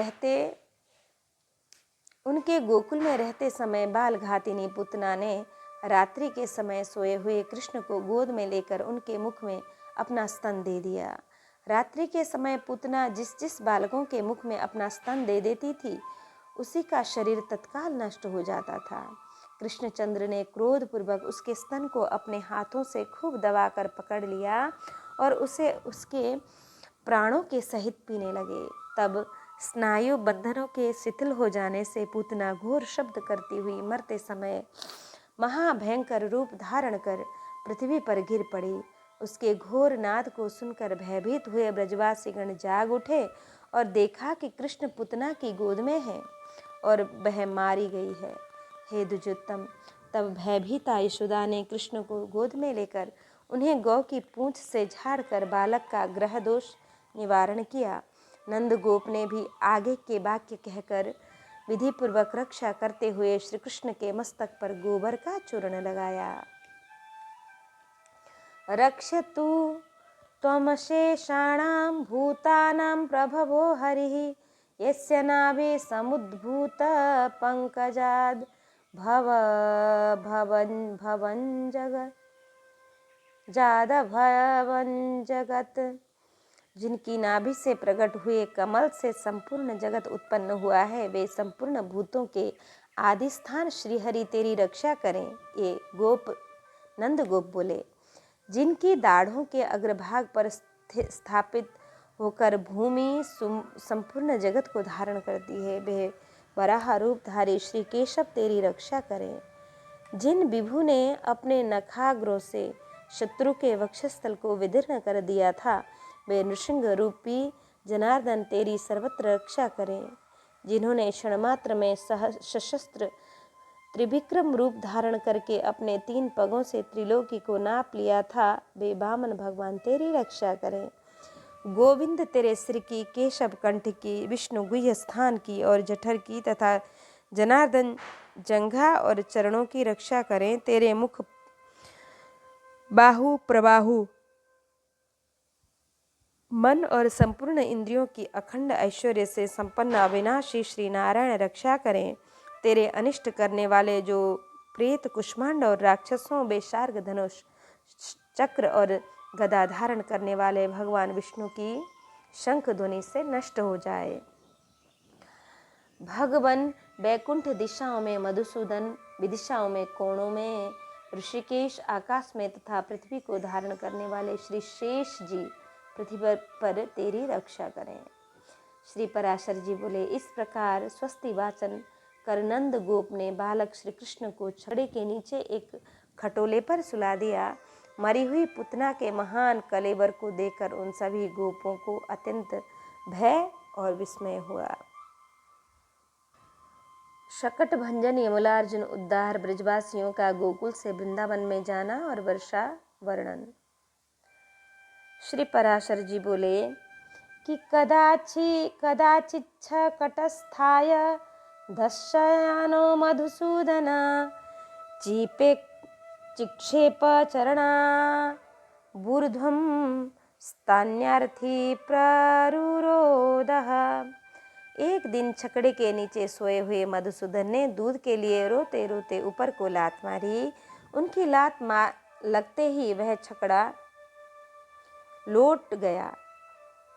रहते समय बाल घातिनी पुतना ने रात्रि के समय सोए हुए कृष्ण को गोद में लेकर उनके मुख में अपना स्तन दे दिया। रात्रि के समय पुतना जिस बालकों के मुख में अपना स्तन दे देती थी उसी का शरीर तत्काल नष्ट हो जाता था। कृष्णचंद्र ने क्रोधपूर्वक उसके स्तन को अपने हाथों से खूब दबाकर पकड़ लिया और उसे उसके प्राणों के सहित पीने लगे। तब स्नायु बंधनों के शिथिल हो जाने से पूतना घोर शब्द करती हुई मरते समय महाभयंकर रूप धारण कर पृथ्वी पर गिर पड़ी। उसके घोर नाद को सुनकर भयभीत हुए ब्रजवासीगण जाग उठे और देखा कि कृष्ण पूतना की गोद में है और वह मारी गई है। हे द्विजोत्तम, तब भयभीता यशोदा ने कृष्ण को गोद में लेकर उन्हें गौ की पूंछ से झाड़कर बालक का ग्रह दोष निवारण किया। नंद गोप ने भी आगे के वाक्य कहकर विधि पूर्वक रक्षा करते हुए श्री कृष्ण के मस्तक पर गोबर का चूर्ण लगाया। रक्षतु त्वमशेषाणां भूतानां प्रभवो हरिः यस्य नाभि समुद्भूत पंकजाद भवन जगत। जिनकी नाभि से प्रकट हुए कमल से संपूर्ण जगत उत्पन्न हुआ है वे संपूर्ण भूतों के आदि स्थान श्रीहरि तेरी रक्षा करें। ये नंद गोप बोले, जिनकी दाढ़ों के अग्रभाग पर स्थापित होकर भूमि संपूर्ण जगत को धारण करती है वे वराह रूपधारी श्री केशव तेरी रक्षा करें। जिन विभु ने अपने नखाग्रों से शत्रु के वक्षस्थल को विदीर्ण कर दिया था वे नृसिंह रूपी जनार्दन तेरी सर्वत्र रक्षा करें। जिन्होंने क्षणमात्र में सशस्त्र त्रिविक्रम रूप धारण करके अपने 3 पगों से त्रिलोकी को नाप लिया था वे वामन भगवान तेरी रक्षा करें। गोविंद तेरे सिर की, केशव कंठ की, विष्णु गुह्य स्थान की और जठर की तथा जनार्दन जंघा और चरणों की रक्षा करें। तेरे मुख, बाहु, प्रबाहु, मन और संपूर्ण इंद्रियों की अखंड ऐश्वर्य से संपन्न अविनाशी श्री नारायण रक्षा करें। तेरे अनिष्ट करने वाले जो प्रेत, कुष्मांड और राक्षसों, बेशार्ग, धनुष, चक्र और गदा धारण करने वाले भगवान विष्णु की शंख ध्वनि से नष्ट हो जाए। भगवान बैकुंठ दिशाओं में, मधुसूदन विदिशाओं में, कोणों में, ऋषिकेश आकाश में तथा पृथ्वी को धारण करने वाले श्री शेष जी पृथ्वी पर तेरी रक्षा करें। श्री पराशर जी बोले, इस प्रकार स्वस्ति वाचन कर नंद गोप ने बालक श्री कृष्ण को छड़े के नीचे एक खटोले पर सुला दिया। मरी हुई पुतना के महान कलेवर को देखकर उन सभी गोपों को अत्यंत भय और विस्मय हुआ। शकट भंजन यमलार्जुन उद्धार, ब्रजवासियों का गोकुल से वृंदावन में जाना और वर्षा वर्णन। श्री पराशर जी बोले कि कदाचिच्छ कटस्थाय दस्ययानो मधुसूदना चीपे चिक्षेप चरणा बूर्ध्वं स्थान्यार्थी प्ररुरोदः। एक दिन छकड़े के नीचे सोए हुए मधुसूदन ने दूध के लिए रोते रोते ऊपर को लात मारी। उनकी लात लगते ही वह छकड़ा लौट गया।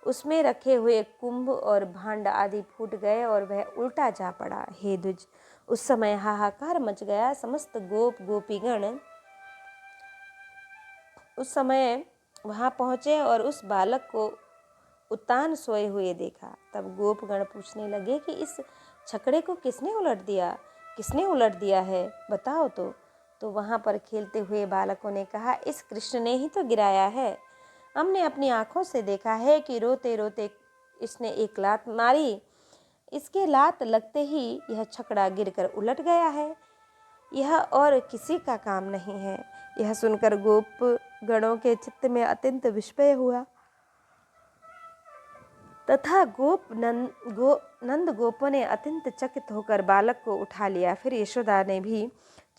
उसमें रखे हुए कुंभ और भांड आदि फूट गए और वह उल्टा जा पड़ा। हे द्विज, उस समय हाहाकार मच गया। समस्त गोप गोपीगण उस समय वहां पहुंचे और उस बालक को उत्तान सोए हुए देखा। तब गोपगण पूछने लगे कि इस छकड़े को किसने उलट दिया है, बताओ तो वहां पर खेलते हुए बालकों ने कहा, इस कृष्ण ने ही तो गिराया है। हमने अपनी आंखों से देखा है कि रोते रोते इसने एक लात मारी। इसके लात लगते ही यह छकड़ा गिरकर उलट गया है। यह और किसी का काम नहीं है। यह सुनकर गोप गणों के चित्त में अत्यंत विस्मय हुआ तथा नंद गोपों ने अत्यंत चकित होकर बालक को उठा लिया। फिर यशोदा ने भी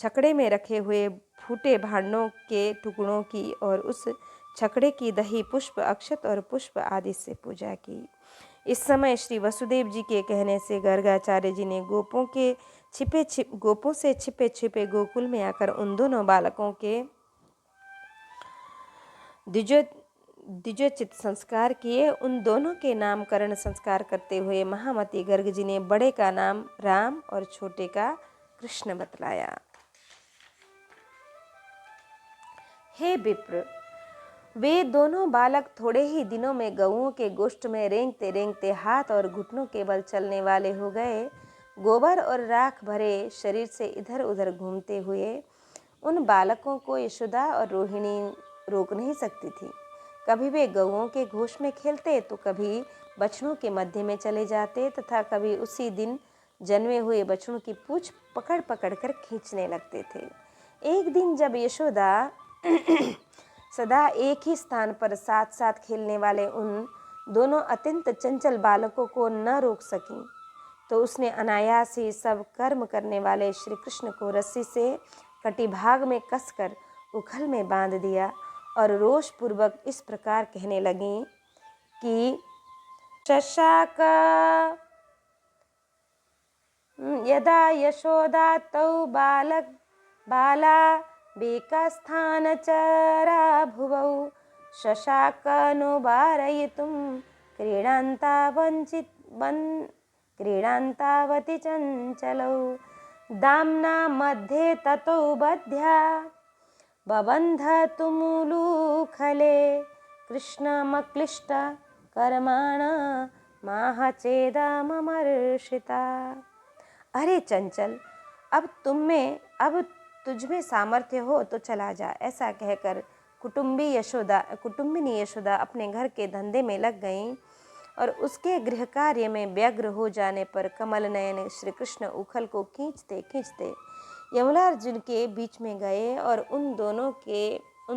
छकड़े में रखे हुए फूटे भांडों के टुकड़ों की और उस छकड़े की दही, पुष्प, अक्षत और पुष्प आदि से पूजा की। इस समय श्री वसुदेव जी के कहने से गर्गाचार्य जी ने गोपों से छिपे छिपे गोकुल में आकर उन दोनों बालकों के द्विजोचित संस्कार किए। उन दोनों के नामकरण संस्कार करते हुए महामती गर्ग जी ने बड़े का नाम राम और छोटे का कृष्ण बतलाया। हे विप्र, वे दोनों बालक थोड़े ही दिनों में गऊओं के गोष्ठ में रेंगते रेंगते हाथ और घुटनों के बल चलने वाले हो गए। गोबर और राख भरे शरीर से इधर उधर घूमते हुए उन बालकों को यशोदा और रोहिणी रोक नहीं सकती थी। कभी वे गऊओं के घोष में खेलते तो कभी बछड़ों के मध्य में चले जाते तथा कभी उसी दिन जन्मे हुए बछड़ों की पूंछ पकड़ पकड़ कर खींचने लगते थे। एक दिन जब यशोदा सदा एक ही स्थान पर साथ साथ खेलने वाले उन दोनों अत्यंत चंचल बालकों को न रोक सकी तो उसने अनायास ही सब कर्म करने वाले श्री कृष्ण को रस्सी से कटिभाग में कसकर उखल में बांध दिया और रोष पूर्वक इस प्रकार कहने लगी कि शशाक यदा यशोदा तौ बाला बेकस्थानचरा भुवौ शशाकनो वारयितुं क्रीडान्तावति चञ्चलौ दाम्ना मध्ये ततो बध्या बबन्ध तुमुलूखले कृष्णमक्लिष्ट कर्माणा माह चेदमर्षिता। अरे चंचल, अब तुझ में सामर्थ्य हो तो चला जा। ऐसा कहकर कुटुम्बिनी यशोदा अपने घर के धंधे में लग गईं और उसके गृह कार्य में व्यग्र हो जाने पर कमल नयन श्री कृष्ण उखल को खींचते खींचते यमलार्जुन के बीच में गए और उन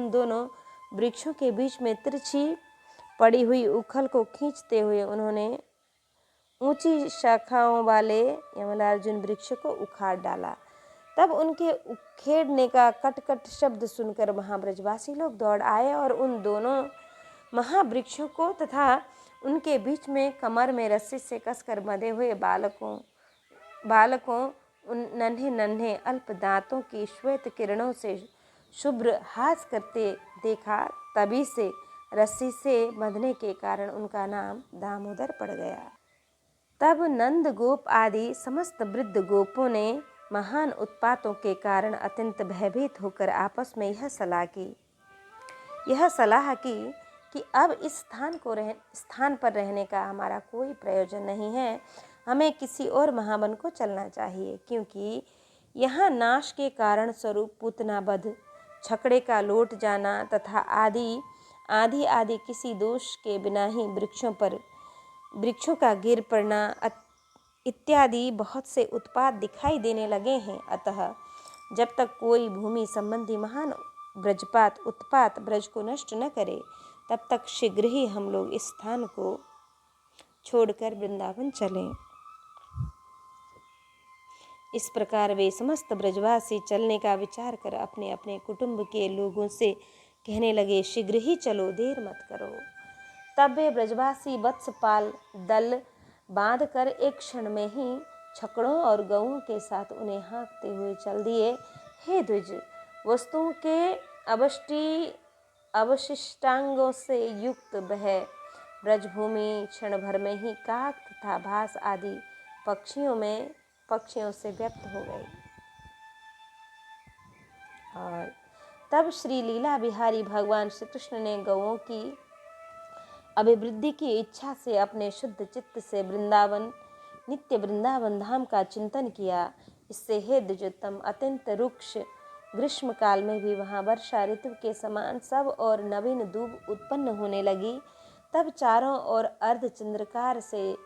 दोनों वृक्षों के बीच में तिरछी पड़ी हुई उखल को खींचते हुए उन्होंने ऊंची शाखाओं वाले यमलार्जुन वृक्ष को उखाड़ डाला। तब उनके उखेड़ने का कट-कट शब्द सुनकर वहाँ ब्रजवासी लोग दौड़ आए और उन दोनों महावृक्षों को तथा उनके बीच में कमर में रस्सी से कसकर बंधे हुए बालकों उन नन्हे-नन्हे अल्प दांतों की श्वेत किरणों से शुभ्र हास करते देखा। तभी से रस्सी से बंधने के कारण उनका नाम दामोदर पड़ गया। तब नंद गोप आदि समस्त वृद्ध गोपों ने महान उत्पातों के कारण अत्यंत भयभीत होकर आपस में यह सलाह की कि अब इस स्थान पर रहने का हमारा कोई प्रयोजन नहीं है, हमें किसी और महावन को चलना चाहिए, क्योंकि यहाँ नाश के कारण स्वरूप पूतना वध, छकड़े का लौट जाना तथा आदि किसी दोष के बिना ही वृक्षों का गिर पड़ना इत्यादि बहुत से उत्पात दिखाई देने लगे हैं। अतः जब तक कोई भूमि संबंधी महान उत्पात ब्रज को नष्ट न करे, तब तक शीघ्र ही हम लोग इस स्थान को छोड़कर वृंदावन चलें। इस प्रकार वे समस्त ब्रजवासी चलने का विचार कर अपने अपने कुटुंब के लोगों से कहने लगे, शीघ्र ही चलो, देर मत करो। तब वे ब्रजवासी वत्सपाल दल बांध कर एक क्षण में ही छकड़ों और गऊओं के साथ उन्हें हाँकते हुए चल दिए। हे द्विज, वस्तुओं के अवशिष्टांगों से युक्त वह ब्रजभूमि क्षण भर में ही काक तथा भास आदि पक्षियों से व्यक्त हो गई। और तब श्री लीला बिहारी भगवान श्री कृष्ण ने गौओं की अभिवृद्धि की इच्छा से अपने शुद्ध चित्त से नित्य वृंदावन धाम का चिंतन किया। इससे हे द्विजोत्तम, अत्यंत रुक्ष ग्रीष्म काल में भी वहाँ वर्षा ऋतु के समान सब और नवीन दूब उत्पन्न होने लगी। तब चारों ओर अर्धचंद्रकार से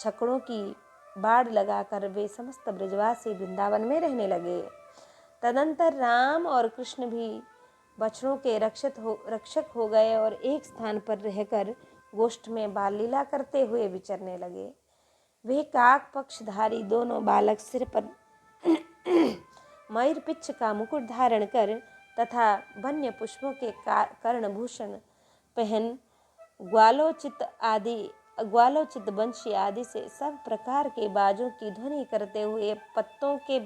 छकड़ों की बाड़ लगाकर वे समस्त ब्रजवासी वृंदावन में रहने लगे। तदंतर राम और कृष्ण भी बछड़ों के रक्षक हो गए और एक स्थान पर रहकर गोष्ठ में बाल लीला करते हुए विचरने लगे। वे काक पक्षधारी दोनों बालक सिर पर मयूर पिच्छ का मुकुट धारण कर तथा वन्य पुष्पों के कर्णभूषण पहन ग्वालोचित बंशी आदि से सब प्रकार के बाजों की ध्वनि करते हुए पत्तों के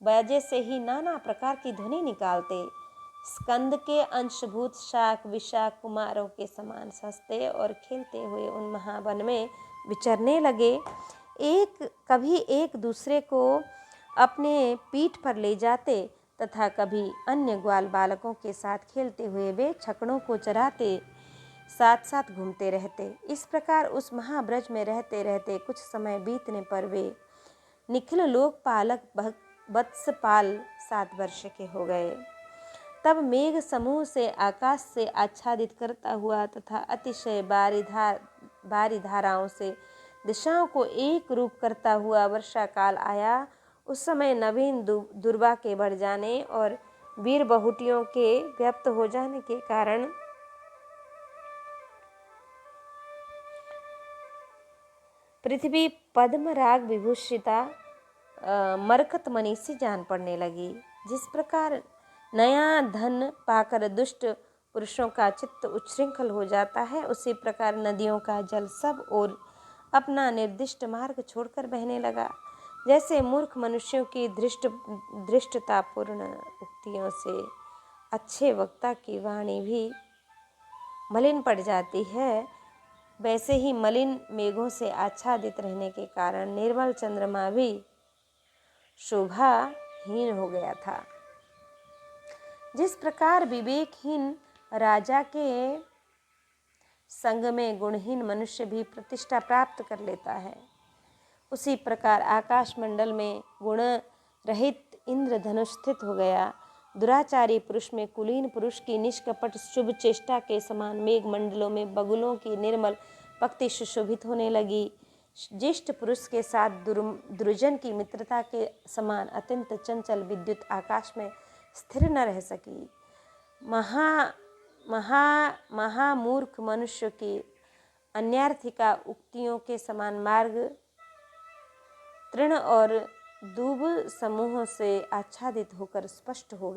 बाजे से ही नाना प्रकार की ध्वनि निकालते, स्कंद के अंशभूत शाक विशाख कुमारों के समान सस्ते और खेलते हुए उन महावन में विचरने लगे। कभी एक दूसरे को अपने पीठ पर ले जाते तथा कभी अन्य ग्वाल बालकों के साथ खेलते हुए वे छकड़ों को चराते साथ साथ घूमते रहते। इस प्रकार उस महाब्रज में रहते रहते कुछ समय बीतने पर वे निखिल लोकपालक वत्सपाल 7 वर्ष के हो गए। तब मेघ समूह से आकाश से आच्छादित करता हुआ तथा अतिशय बारी धाराओं से दिशाओं को एक रूप करता हुआ वर्षा काल आया। उस समय नवीन दुर्बा के बढ़ जाने और वीर बहुटियों के व्याप्त हो जाने के कारण पृथ्वी पद्मराग विभूषिता मरकत मणि से जान पड़ने लगी। जिस प्रकार नया धन पाकर दुष्ट पुरुषों का चित्त उच्छृंखल हो जाता है, उसी प्रकार नदियों का जल सब और अपना निर्दिष्ट मार्ग छोड़कर बहने लगा। जैसे मूर्ख मनुष्यों की धृष्टतापूर्ण उक्तियों से अच्छे वक्ता की वाणी भी मलिन पड़ जाती है, वैसे ही मलिन मेघों से आच्छादित रहने के कारण निर्मल चंद्रमा भी शोभाहीन हो गया था। जिस प्रकार विवेकहीन राजा के संग में गुणहीन मनुष्य भी प्रतिष्ठा प्राप्त कर लेता है, उसी प्रकार आकाश मंडल में गुण रहित इंद्रधनुष स्थित हो गया। दुराचारी पुरुष में कुलीन पुरुष की निष्कपट शुभ चेष्टा के समान मेघ मंडलों में बगुलों की निर्मल पक्ति सुशोभित होने लगी। ज्येष्ठ पुरुष के साथ दुर्जन की मित्रता के समान अत्यंत चंचल विद्युत आकाश में स्थिर न रह सकी। महामूर्ख मनुष्य की अन्यार्थिका उक्तियों के समान मार्ग तृण और दूब समूह से आच्छादित होकर स्पष्ट हो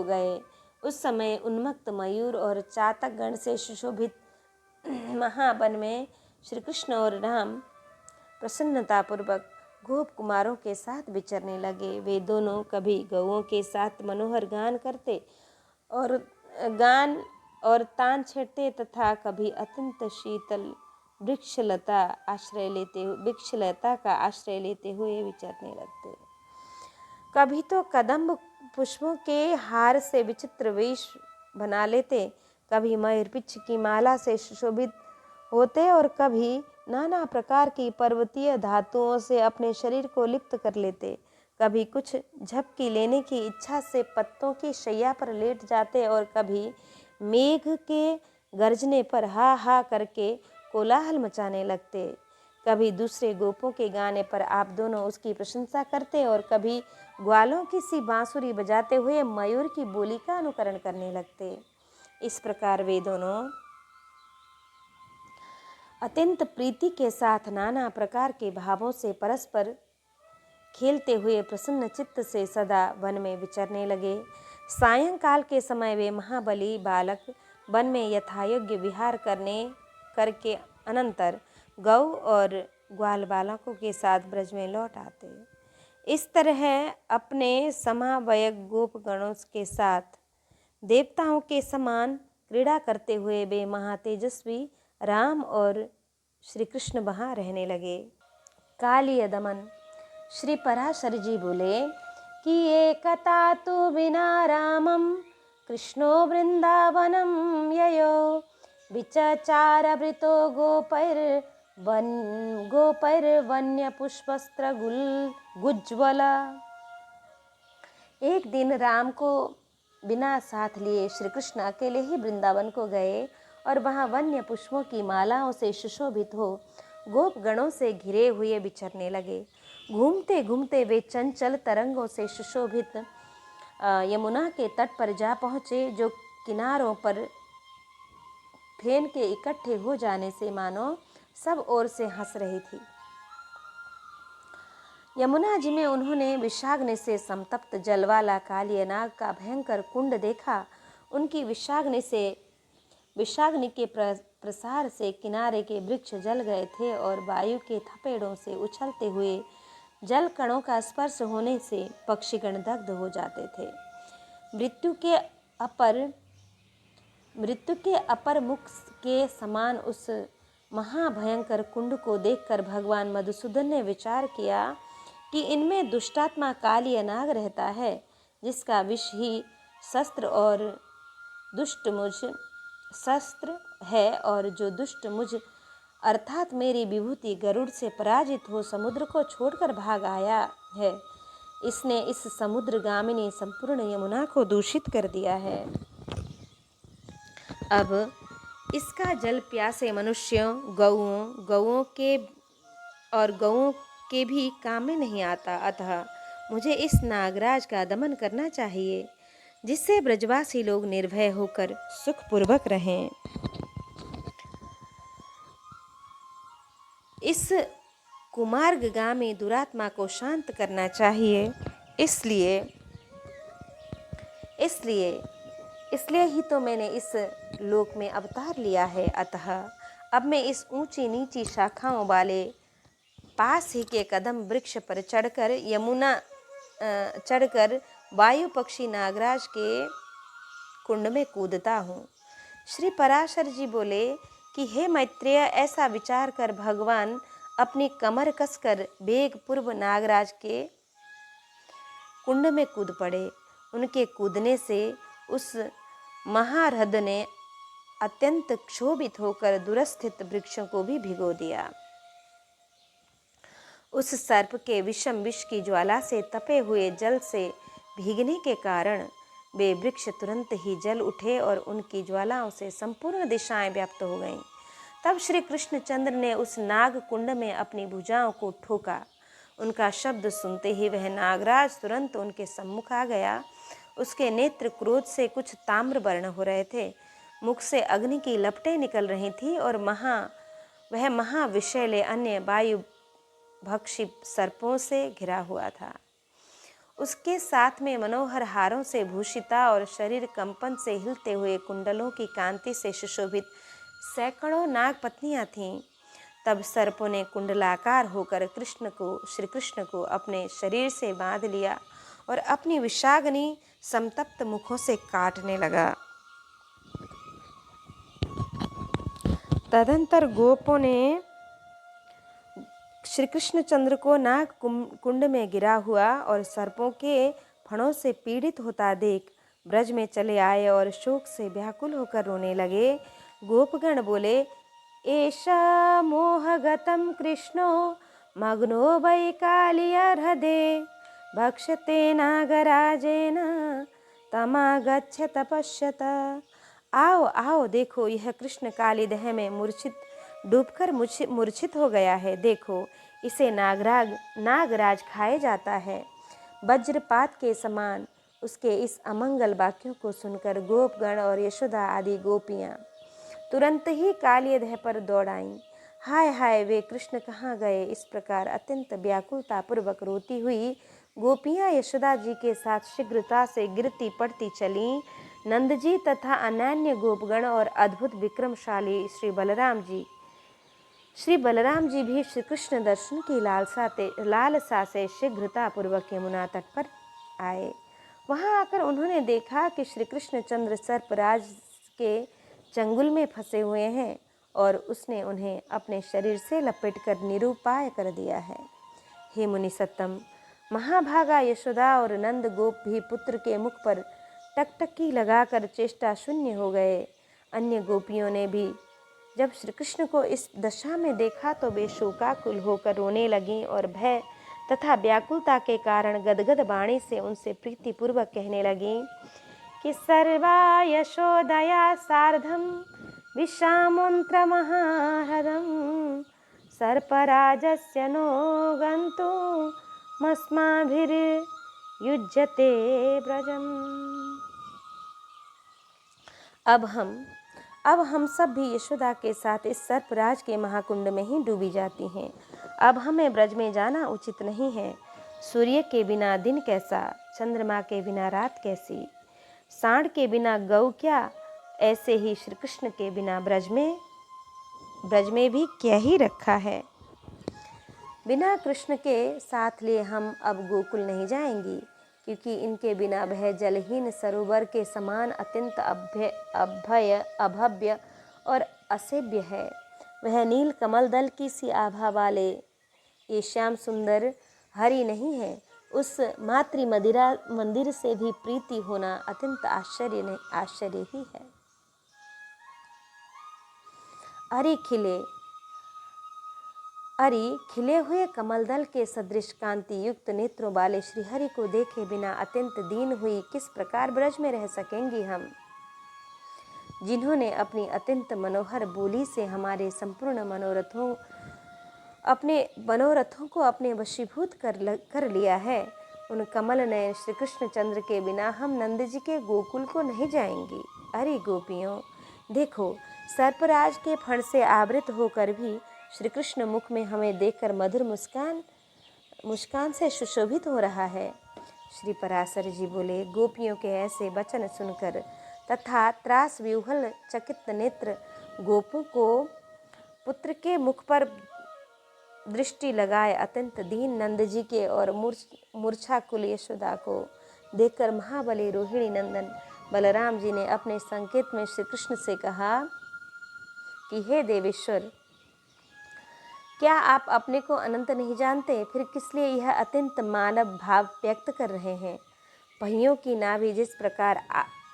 गए। उस समय उन्मत्त मयूर और चातक गण से सुशोभित महावन में श्री कृष्ण और राम प्रसन्नतापूर्वक गोप कुमारों के साथ विचरने लगे। वे दोनों कभी गौओं के साथ मनोहर गान और तान छेड़ते तथा कभी अत्यंत शीतल वृक्षलता का आश्रय लेते हुए विचरने लगते। कभी तो कदम्ब पुष्पों के हार से विचित्र वेश बना लेते, कभी मयूरपिच्छ की माला से सुशोभित होते और कभी नाना प्रकार की पर्वतीय धातुओं से अपने शरीर को लिप्त कर लेते। कभी कुछ झपकी लेने की इच्छा से पत्तों की शैया पर लेट जाते और कभी मेघ के गरजने पर हा हा करके कोलाहल मचाने लगते। कभी दूसरे गोपों के गाने पर आप दोनों उसकी प्रशंसा करते और कभी ग्वालों की सी बांसुरी बजाते हुए मयूर की बोली का अनुकरण करने लगते। इस प्रकार वे दोनों अत्यंत प्रीति के साथ नाना प्रकार के भावों से परस्पर खेलते हुए प्रसन्न चित्त से सदा वन में विचरने लगे। सायंकाल के समय वे महाबली बालक वन में यथायोग्य विहार करके अनंतर गौ और ग्वाल बालकों के साथ ब्रज में लौट आते। इस तरह अपने समावयक गोप गणों के साथ देवताओं के समान क्रीड़ा करते हुए वे महातेजस्वी राम और श्री कृष्ण वहाँ रहने लगे। कालीय दमन। श्री पराशर जी बोले कि एकता तु बिना रामम कृष्णो वृंदावनम ययो विचचारवृतो गोपैर्वन्य पुष्पस्त्र गुज्ज्वला। एक दिन राम को बिना साथ लिए श्री कृष्ण अकेले ही वृंदावन को गए और वहाँ वन्य पुष्पों की मालाओं से सुशोभित हो गोप गणों से घिरे हुए विचरने लगे। घूमते घूमते वे चंचल तरंगों से सुशोभित यमुना के तट पर जा पहुँचे, जो किनारों पर फेन के इकट्ठे हो जाने से मानो सब ओर से हंस रही थी। यमुना जी में उन्होंने विषाग्नि से संतप्त जल वाला कालियनाग का भयंकर कुंड देखा। उनकी विषाग्नि के प्रसार से किनारे के वृक्ष जल गए थे और वायु के थपेड़ों से उछलते हुए जल कणों का स्पर्श होने से पक्षीगण दग्ध हो जाते थे। मृत्यु के अपर मुख के समान उस महाभयंकर कुंड को देखकर भगवान मधुसूदन ने विचार किया कि इनमें दुष्टात्मा कालियनाग रहता है, जिसका विष ही शस्त्र है और जो दुष्ट मुझ अर्थात मेरी विभूति गरुड़ से पराजित हो समुद्र को छोड़कर भाग आया है। इसने इस समुद्रगामिनी संपूर्ण यमुना को दूषित कर दिया है। अब इसका जल प्यासे मनुष्यों, गौओं के भी काम में नहीं आता। अतः मुझे इस नागराज का दमन करना चाहिए, जिससे ब्रजवासी लोग निर्भय होकर सुखपूर्वक रहें। इस कुमार्गगामी दुरात्मा को शांत करना चाहिए। इसलिए ही तो मैंने इस लोक में अवतार लिया है। अतः अब मैं इस ऊंची नीची शाखाओं वाले पास ही के कदम वृक्ष पर चढ़कर वायु पक्षी नागराज के कुंड में कूदता हूँ। श्री पराशर जी बोले कि हे मैत्रेय, ऐसा विचार कर भगवान अपनी कमर कसकर वेग पूर्व नागराज के कुंड में कूद पड़े। उनके कूदने से उस महारहद ने अत्यंत क्षोभित होकर दूरस्थित वृक्षों को भी भिगो दिया। उस सर्प के विषम विष की ज्वाला से तपे हुए जल से भीगने के कारण वे वृक्ष तुरंत ही जल उठे और उनकी ज्वालाओं से संपूर्ण दिशाएं व्याप्त हो गईं। तब श्री कृष्णचंद्र ने उस नाग कुंड में अपनी भुजाओं को ठोका। उनका शब्द सुनते ही वह नागराज तुरंत उनके सम्मुख आ गया। उसके नेत्र क्रोध से कुछ ताम्र वर्ण हो रहे थे, मुख से अग्नि की लपटें निकल रही थी और वह महाविषैले अन्य भक्षी सर्पों से घिरा हुआ था। उसके साथ में मनोहर हारों से भूषिता और शरीर कंपन से हिलते हुए कुंडलों की कांति से सुशोभित सैकड़ों नाग पत्नियां थीं। तब सर्पों ने कुंडलाकार होकर श्री कृष्ण को अपने शरीर से बांध लिया और अपनी विषाग्नि समतप्त मुखों से काटने लगा। तदंतर गोपों ने श्री कृष्णचंद्र को नाग कुंड में गिरा हुआ और सर्पों के फणों से पीड़ित होता देख ब्रज में चले आए और शोक से व्याकुल होकर रोने लगे। गोपगण बोले, एषा मोहगतं कृष्णो मग्नो वै कालिया हृदे भक्षते नागराजेन तमागच्छ तपस्यत। आओ आओ, देखो यह कृष्ण काली देह में डूबकर मूर्छित हो गया है। देखो इसे नागराज खाए जाता है। वज्रपात के समान उसके इस अमंगल वाक्यों को सुनकर गोपगण और यशोदा आदि गोपियां तुरंत ही कालिय देह पर दौड़ आईं। हाय हाय, वे कृष्ण कहाँ गए? इस प्रकार अत्यंत व्याकुलता पूर्वक रोती हुई गोपियां यशोदा जी के साथ शीघ्रता से गिरती पड़ती चलीं। नंद जी तथा अन्य गोपगण और अद्भुत विक्रमशाली श्री बलराम जी भी श्री कृष्ण दर्शन की लालसा से शीघ्रता पूर्वक यमुना तट पर आए। वहां आकर उन्होंने देखा कि श्री कृष्ण चंद्र सर्पराज के चंगुल में फंसे हुए हैं और उसने उन्हें अपने शरीर से लपेटकर निरुपाय कर दिया है। हे मुनि सत्तम, महाभागा यशोदा और नंद गोप भी पुत्र के मुख पर टकटकी लगाकर चेष्टा शून्य हो गए। अन्य गोपियों ने भी जब श्री कृष्ण को इस दशा में देखा तो वे शोकाकुल होकर रोने लगीं और भय तथा व्याकुलता के कारण गदगद वाणी से उनसे प्रीतिपूर्वक कहने लगीं कि सर्वा यशोदया सार्धम विशामोऽन्त्र महाहृदं सर्पराजस्य नो गन्तुमस्माभिर्युज्यते ब्रजम। अब हम सब भी यशोदा के साथ इस सर्पराज के महाकुंड में ही डूबी जाती हैं। अब हमें ब्रज में जाना उचित नहीं है। सूर्य के बिना दिन कैसा, चंद्रमा के बिना रात कैसी, सांड के बिना गौ क्या, ऐसे ही श्री कृष्ण के बिना ब्रज में भी क्या ही रखा है। बिना कृष्ण के साथ लिए हम अब गोकुल नहीं जाएंगी, क्योंकि इनके बिना वह जलहीन सरोवर के समान अत्यंत अभव्य और असेव्य है। वह नील कमल दल की सी आभा वाले ये श्याम सुंदर हरि नहीं है। उस मातृ मंदिर से भी प्रीति होना अत्यंत आश्चर्य ही है। खिले हुए कमल दल के सदृश कांति युक्त नेत्रों वाले श्रीहरि को देखे बिना अत्यंत दीन हुई किस प्रकार ब्रज में रह सकेंगी हम, जिन्होंने अपनी अत्यंत मनोहर बोली से हमारे संपूर्ण मनोरथों को अपने वशीभूत कर लिया है। उन कमल नयन श्री कृष्ण चंद्र के बिना हम नंद जी के गोकुल को नहीं जाएंगी। अरे गोपियों, देखो सर्पराज के फण से आवृत होकर भी श्री कृष्ण मुख में हमें देखकर मधुर मुस्कान से सुशोभित हो रहा है। श्री पराशर जी बोले, गोपियों के ऐसे वचन सुनकर तथा त्रास व्यूहल चकित नेत्र गोपों को पुत्र के मुख पर दृष्टि लगाए अत्यंत दीन नंद जी के और मूर्छाकुल यशोदा को देखकर महाबली रोहिणी नंदन बलराम जी ने अपने संकेत में श्री कृष्ण से कहा कि हे देवेश्वर, क्या आप अपने को अनंत नहीं जानते? फिर किस लिए यह अत्यंत मानव भाव व्यक्त कर रहे हैं? पहियों की नाभि जिस प्रकार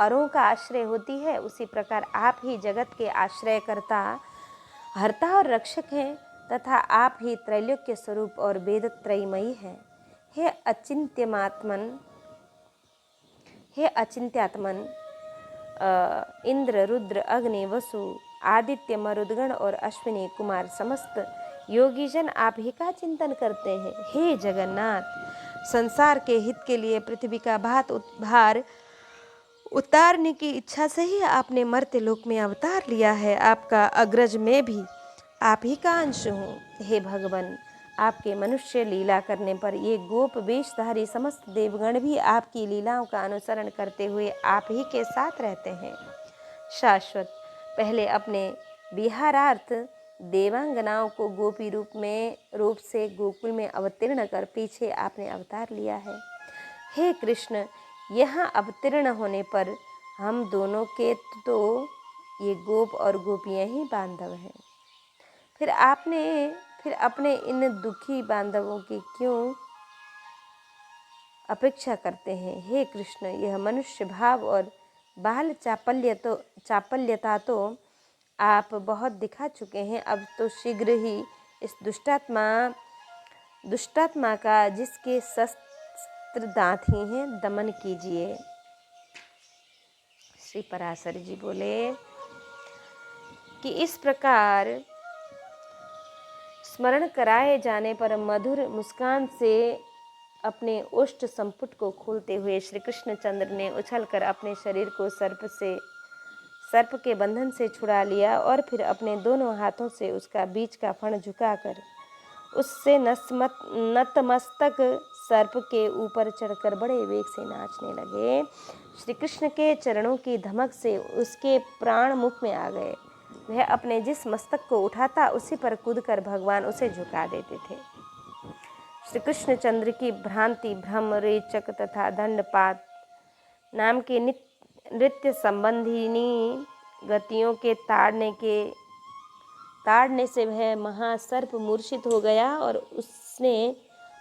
अरों का आश्रय होती है, उसी प्रकार आप ही जगत के आश्रयकर्ता, हर्ता और रक्षक हैं तथा आप ही त्रैलोक्य स्वरूप और वेद त्रयमयी हैं। हे अचिंत्यात्मन, इंद्र, रुद्र, अग्नि, वसु, आदित्य, मरुदगण और अश्विनी कुमार समस्त योगीजन आप ही का चिंतन करते हैं। हे जगन्नाथ, संसार के हित के लिए पृथ्वी का भार उतारने की इच्छा से ही आपने मर्त्य लोक में अवतार लिया है। आपका अग्रज मैं भी आप ही का अंश हूँ। हे भगवान, आपके मनुष्य लीला करने पर ये गोप वेशधारी समस्त देवगण भी आपकी लीलाओं का अनुसरण करते हुए आप ही के साथ रहते हैं। शाश्वत पहले अपने विहारार्थ देवांगनाओं को गोपी रूप से गोकुल में अवतीर्ण कर पीछे आपने अवतार लिया है। हे कृष्ण, यहाँ अवतीर्ण होने पर हम दोनों के तो ये गोप और गोपियाँ ही बांधव हैं। फिर अपने इन दुखी बांधवों की क्यों अपेक्षा करते हैं। हे कृष्ण, यह मनुष्य भाव और बाल चापल्यता तो आप बहुत दिखा चुके हैं। अब तो शीघ्र ही इस दुष्टात्मा का, जिसके शस्त्र दांत ही हैं, दमन कीजिए। श्री पराशर जी बोले कि इस प्रकार स्मरण कराए जाने पर मधुर मुस्कान से अपने ओष्ठ संपुट को खोलते हुए श्री कृष्णचंद्र ने उछलकर अपने शरीर को सर्प के बंधन से छुड़ा लिया और फिर अपने दोनों हाथों से उसका बीच का फण झुकाकर उससे नतमस्तक सर्प के ऊपर चढ़कर बड़े वेग से नाचने लगे। श्री कृष्ण के चरणों की धमक से उसके प्राण मुख में आ गए। वह अपने जिस मस्तक को उठाता उसी पर कूदकर भगवान उसे झुका देते थे। श्री कृष्णचंद्र की भ्रांति, भ्रम, रेचक तथा दंडपात नाम के नृत्य संबंधिनी गतियों के ताड़ने से वह महासर्प मूर्छित हो गया और उसने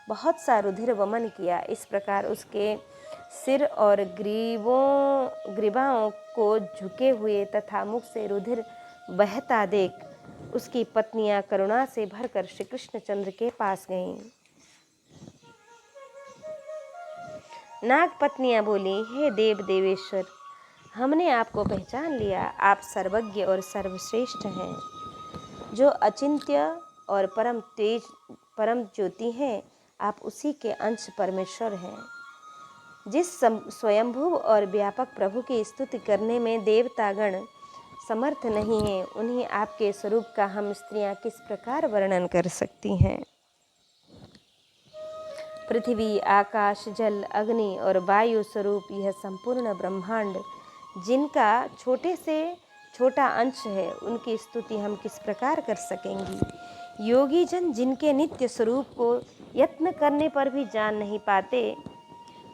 बहुत सा रुधिर वमन किया। इस प्रकार उसके सिर और ग्रीवाओं को झुके हुए तथा मुख से रुधिर बहता देख उसकी पत्नियां करुणा से भरकर श्री कृष्णचंद्र के पास गईं। नाग पत्नियां बोली, हे देव देवेश्वर, हमने आपको पहचान लिया। आप सर्वज्ञ और सर्वश्रेष्ठ हैं, जो अचिंत्य और परम ज्योति हैं। आप उसी के अंश परमेश्वर हैं। जिस स्वयंभू और व्यापक प्रभु की स्तुति करने में देवतागण समर्थ नहीं हैं, उन्हीं आपके स्वरूप का हम स्त्रियां किस प्रकार वर्णन कर सकती हैं। पृथ्वी, आकाश, जल, अग्नि और वायु स्वरूप यह संपूर्ण ब्रह्मांड, जिनका छोटे से छोटा अंश है, उनकी स्तुति हम किस प्रकार कर सकेंगी। योगी जन जिनके नित्य स्वरूप को यत्न करने पर भी जान नहीं पाते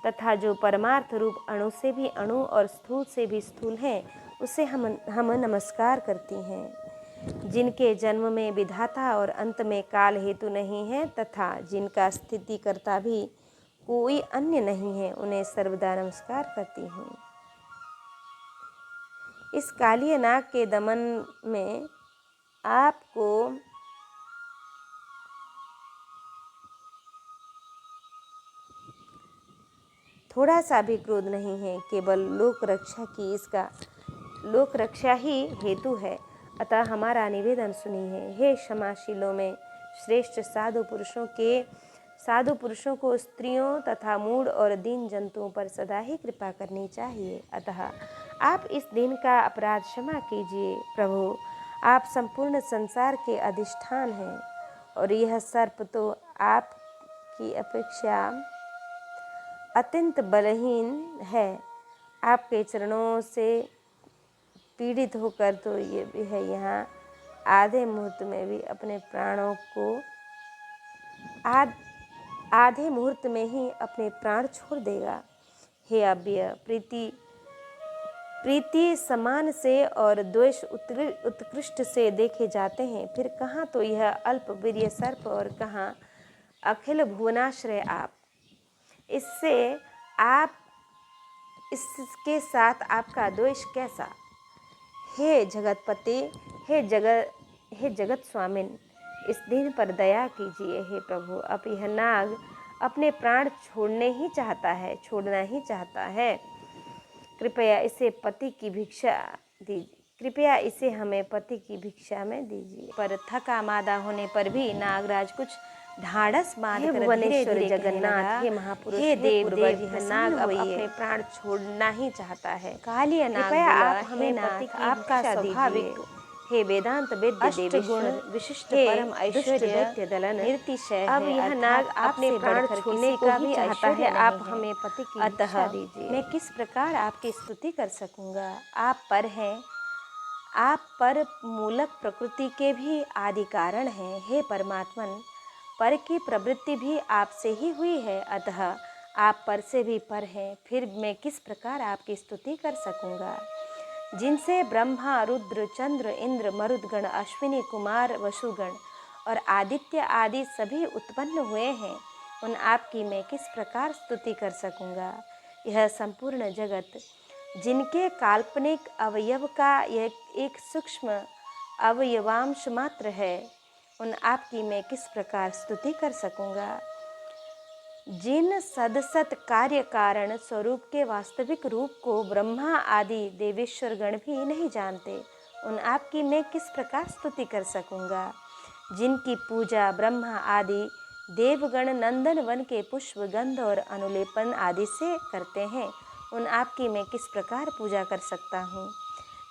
तथा जो परमार्थ रूप अणु से भी अणु और स्थूल से भी स्थूल है, उसे हम नमस्कार करती हैं। जिनके जन्म में विधाता और अंत में काल हेतु नहीं है तथा जिनका स्थिति करता भी कोई अन्य नहीं है, उन्हें सर्वदा नमस्कार करती हूँ। इस कालिय नाग के दमन में आपको थोड़ा सा भी क्रोध नहीं है, केवल लोक रक्षा ही हेतु है। अतः हमारा निवेदन सुनिए। हे क्षमाशीलों में श्रेष्ठ साधु पुरुषों को स्त्रियों तथा मूढ़ और दीन जंतुओं पर सदा ही कृपा करनी चाहिए। अतः आप इस दिन का अपराध क्षमा कीजिए। प्रभु, आप संपूर्ण संसार के अधिष्ठान हैं और यह सर्प तो आपकी अपेक्षा अत्यंत बलहीन है। आपके चरणों से पीड़ित होकर तो ये भी है यहाँ आधे मुहूर्त में ही अपने प्राण छोड़ देगा। हे अव्यय, प्रीति समान से और द्वेष उत्कृष्ट से देखे जाते हैं, फिर कहाँ तो यह अल्प वीर्य सर्प और कहाँ अखिल भुवनाश्रय आप। इसके साथ आपका द्वेष कैसा। हे जगतपति, हे जगत स्वामिन, इस दिन पर दया कीजिए। हे प्रभु, अब यह नाग अपने प्राण छोड़ना ही चाहता है। कृपया इसे हमें पति की भिक्षा में दीजिए। पर थका मादा होने पर भी नागराज कुछ ढाढ़स बांध कर भुवनेश्वर जगन्नाथ, हे महापुरुष, हे देव, यह नाग अब अपने प्राण छोड़ना ही चाहता है। कालिया नाग, कृपया आप हमें पति की भिक्षा दीजिए। हे वेदांत वेद्य देवेश्वर, विशिष्ट परम ऐश्वर्य दैत्य दलन, निर्तिशय अब यह नाग अपने प्राण छोड़ने को भी चाहता है, आप हमें पति की इच्छा दीजिए। मैं किस प्रकार आपकी स्तुति कर सकूंगा? आप पर हैं, आप पर मूलक प्रकृति के भी आदि कारण हैं। हे परमात्मन, पर की प्रवृत्ति भी आपसे ही हुई है, अतः आप पर से भी पर हैं। फिर मैं किस प्रकार आपकी स्तुति कर सकूंगा? जिनसे ब्रह्मा, रुद्र, चंद्र, इंद्र, मरुदगण, अश्विनी कुमार, वसुगण और आदित्य आदि सभी उत्पन्न हुए हैं, उन आपकी मैं किस प्रकार स्तुति कर सकूंगा? यह संपूर्ण जगत जिनके काल्पनिक अवयव का एक सूक्ष्म अवयवांश मात्र है, उन आपकी मैं किस प्रकार स्तुति कर सकूंगा? जिन सदसत कार्य कारण स्वरूप के वास्तविक रूप को ब्रह्मा आदि देवेश्वर गण भी नहीं जानते, उन आपकी मैं किस प्रकार स्तुति कर सकूंगा? जिनकी पूजा ब्रह्मा आदि देवगण नंदन वन के पुष्प, गंध और अनुलेपन आदि से करते हैं, उन आपकी मैं किस प्रकार पूजा कर सकता हूँ?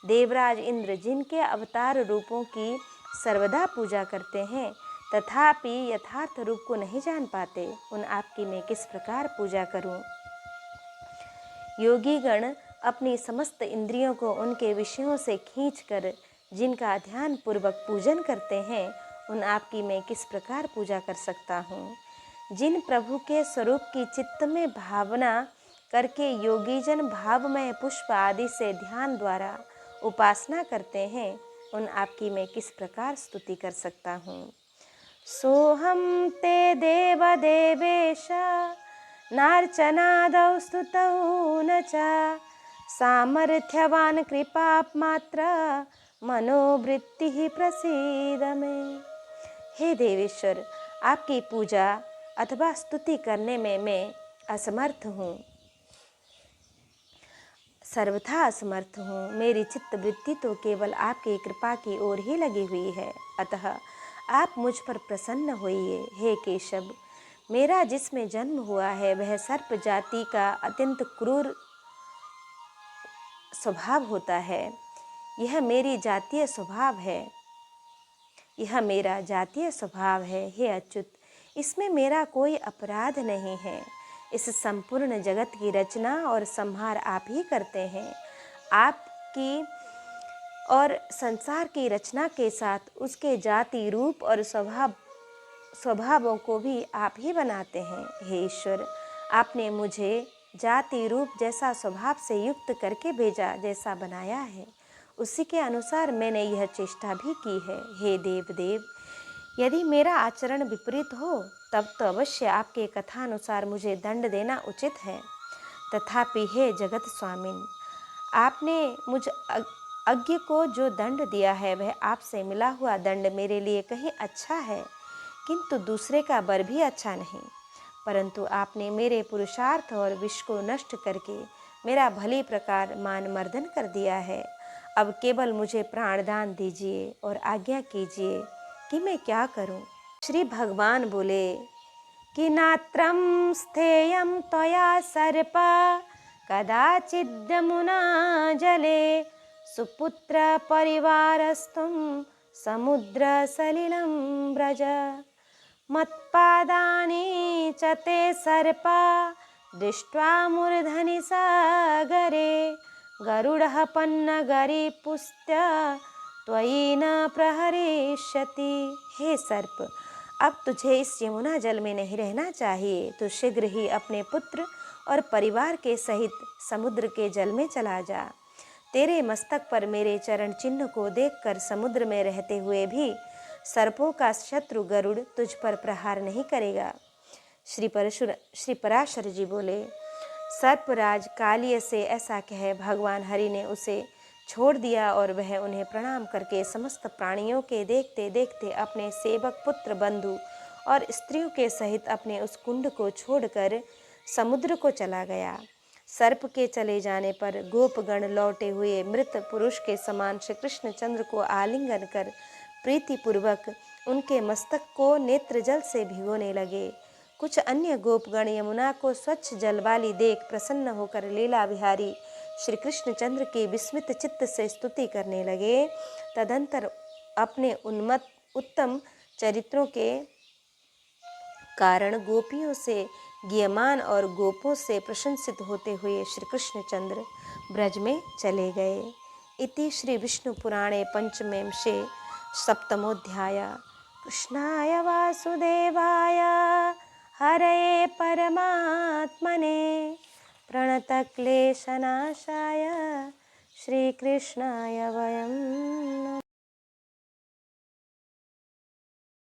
देवराज इंद्र जिनके अवतार रूपों की सर्वदा पूजा करते हैं, तथापि यथार्थ रूप को नहीं जान पाते, उन आपकी मैं किस प्रकार पूजा करूं? योगी गण अपनी समस्त इंद्रियों को उनके विषयों से खींचकर जिनका ध्यान पूर्वक पूजन करते हैं, उन आपकी मैं किस प्रकार पूजा कर सकता हूँ? जिन प्रभु के स्वरूप की चित्त में भावना करके योगीजन भावमय पुष्प आदि से ध्यान द्वारा उपासना करते हैं, उन आपकी मैं किस प्रकार स्तुति कर सकता हूँ? सोहम ते देव देवेश नार्चनादौ स्तुतौ न च सामर्थ्यवान कृपामात्र मनोवृत्ति प्रसीद में। हे देवेश्वर, आपकी पूजा अथवा स्तुति करने में मैं असमर्थ हूँ, सर्वथा असमर्थ हूँ। मेरी चित्त वृत्ति तो केवल आपकी कृपा की ओर ही लगी हुई है, अतः आप मुझ पर प्रसन्न होइए। हे केशव, मेरा जिसमें जन्म हुआ है वह सर्प जाति का अत्यंत क्रूर स्वभाव होता है। यह मेरी जातीय स्वभाव है, यह मेरा जातीय स्वभाव है। हे अच्युत, इसमें मेरा कोई अपराध नहीं है। इस संपूर्ण जगत की रचना और संहार आप ही करते हैं। आपकी और संसार की रचना के साथ उसके जाति, रूप और स्वभावों को भी आप ही बनाते हैं। हे ईश्वर, आपने मुझे जाति, रूप जैसा स्वभाव से युक्त करके भेजा, जैसा बनाया है उसी के अनुसार मैंने यह चेष्टा भी की है। हे देव, यदि मेरा आचरण विपरीत हो तब तो अवश्य आपके कथानुसार मुझे दंड देना उचित है। तथापि हे जगत स्वामिन, आपने मुझ अज्ञ को जो दंड दिया है वह आपसे मिला हुआ दंड मेरे लिए कहीं अच्छा है, किंतु दूसरे का बर भी अच्छा नहीं। परंतु आपने मेरे पुरुषार्थ और विष को नष्ट करके मेरा भली प्रकार मान मर्दन कर दिया है। अब केवल मुझे प्राणदान दीजिए और आज्ञा कीजिए कि मैं क्या करूं। श्री भगवान बोले कि नात्रं स्थेयं त्वया सर्प कदाचिद्यमुना जले सुपुत्र परिवारस्तुं समुद्र सलिलं व्रज मत्पादानि च ते सर्पा दृष्ट्वा मूर्धनि सागरे गरुडः पन्नगरीपुस्त्य त्वयि न प्रहरिष्यति। हे सर्प, अब तुझे इस यमुना जल में नहीं रहना चाहिए, तो शीघ्र ही अपने पुत्र और परिवार के सहित समुद्र के जल में चला जा। तेरे मस्तक पर मेरे चरण चिन्ह को देखकर समुद्र में रहते हुए भी सर्पों का शत्रु गरुड़ तुझ पर प्रहार नहीं करेगा। श्री पराशर जी बोले, सर्पराज कालिय से ऐसा कह भगवान हरि ने उसे छोड़ दिया और वह उन्हें प्रणाम करके समस्त प्राणियों के देखते देखते अपने सेवक, पुत्र, बंधु और स्त्रियों के सहित अपने उस कुंड को छोड़कर समुद्र को चला गया। सर्प के चले जाने पर गोपगण लौटे हुए मृत पुरुष के समान श्री कृष्ण चंद्र को आलिंगन कर प्रीतिपूर्वक उनके मस्तक को नेत्र जल से भिगोने लगे। कुछ अन्य गोपगण यमुना को स्वच्छ जल वाली देख प्रसन्न होकर लीला विहारी श्री कृष्णचंद्र की विस्मित चित्त से स्तुति करने लगे। तदंतर अपने उत्तम चरित्रों के कारण गोपियों से गीयमान और गोपों से प्रशंसित होते हुए श्री कृष्णचंद्र ब्रज में चले गए। इति श्री विष्णु पुराणे पंचमेंशे सप्तमोऽध्याय। कृष्णाय वासुदेवाय हरये परमात्मने प्रणतक्लेशनाशाय श्रीकृष्णाय वयं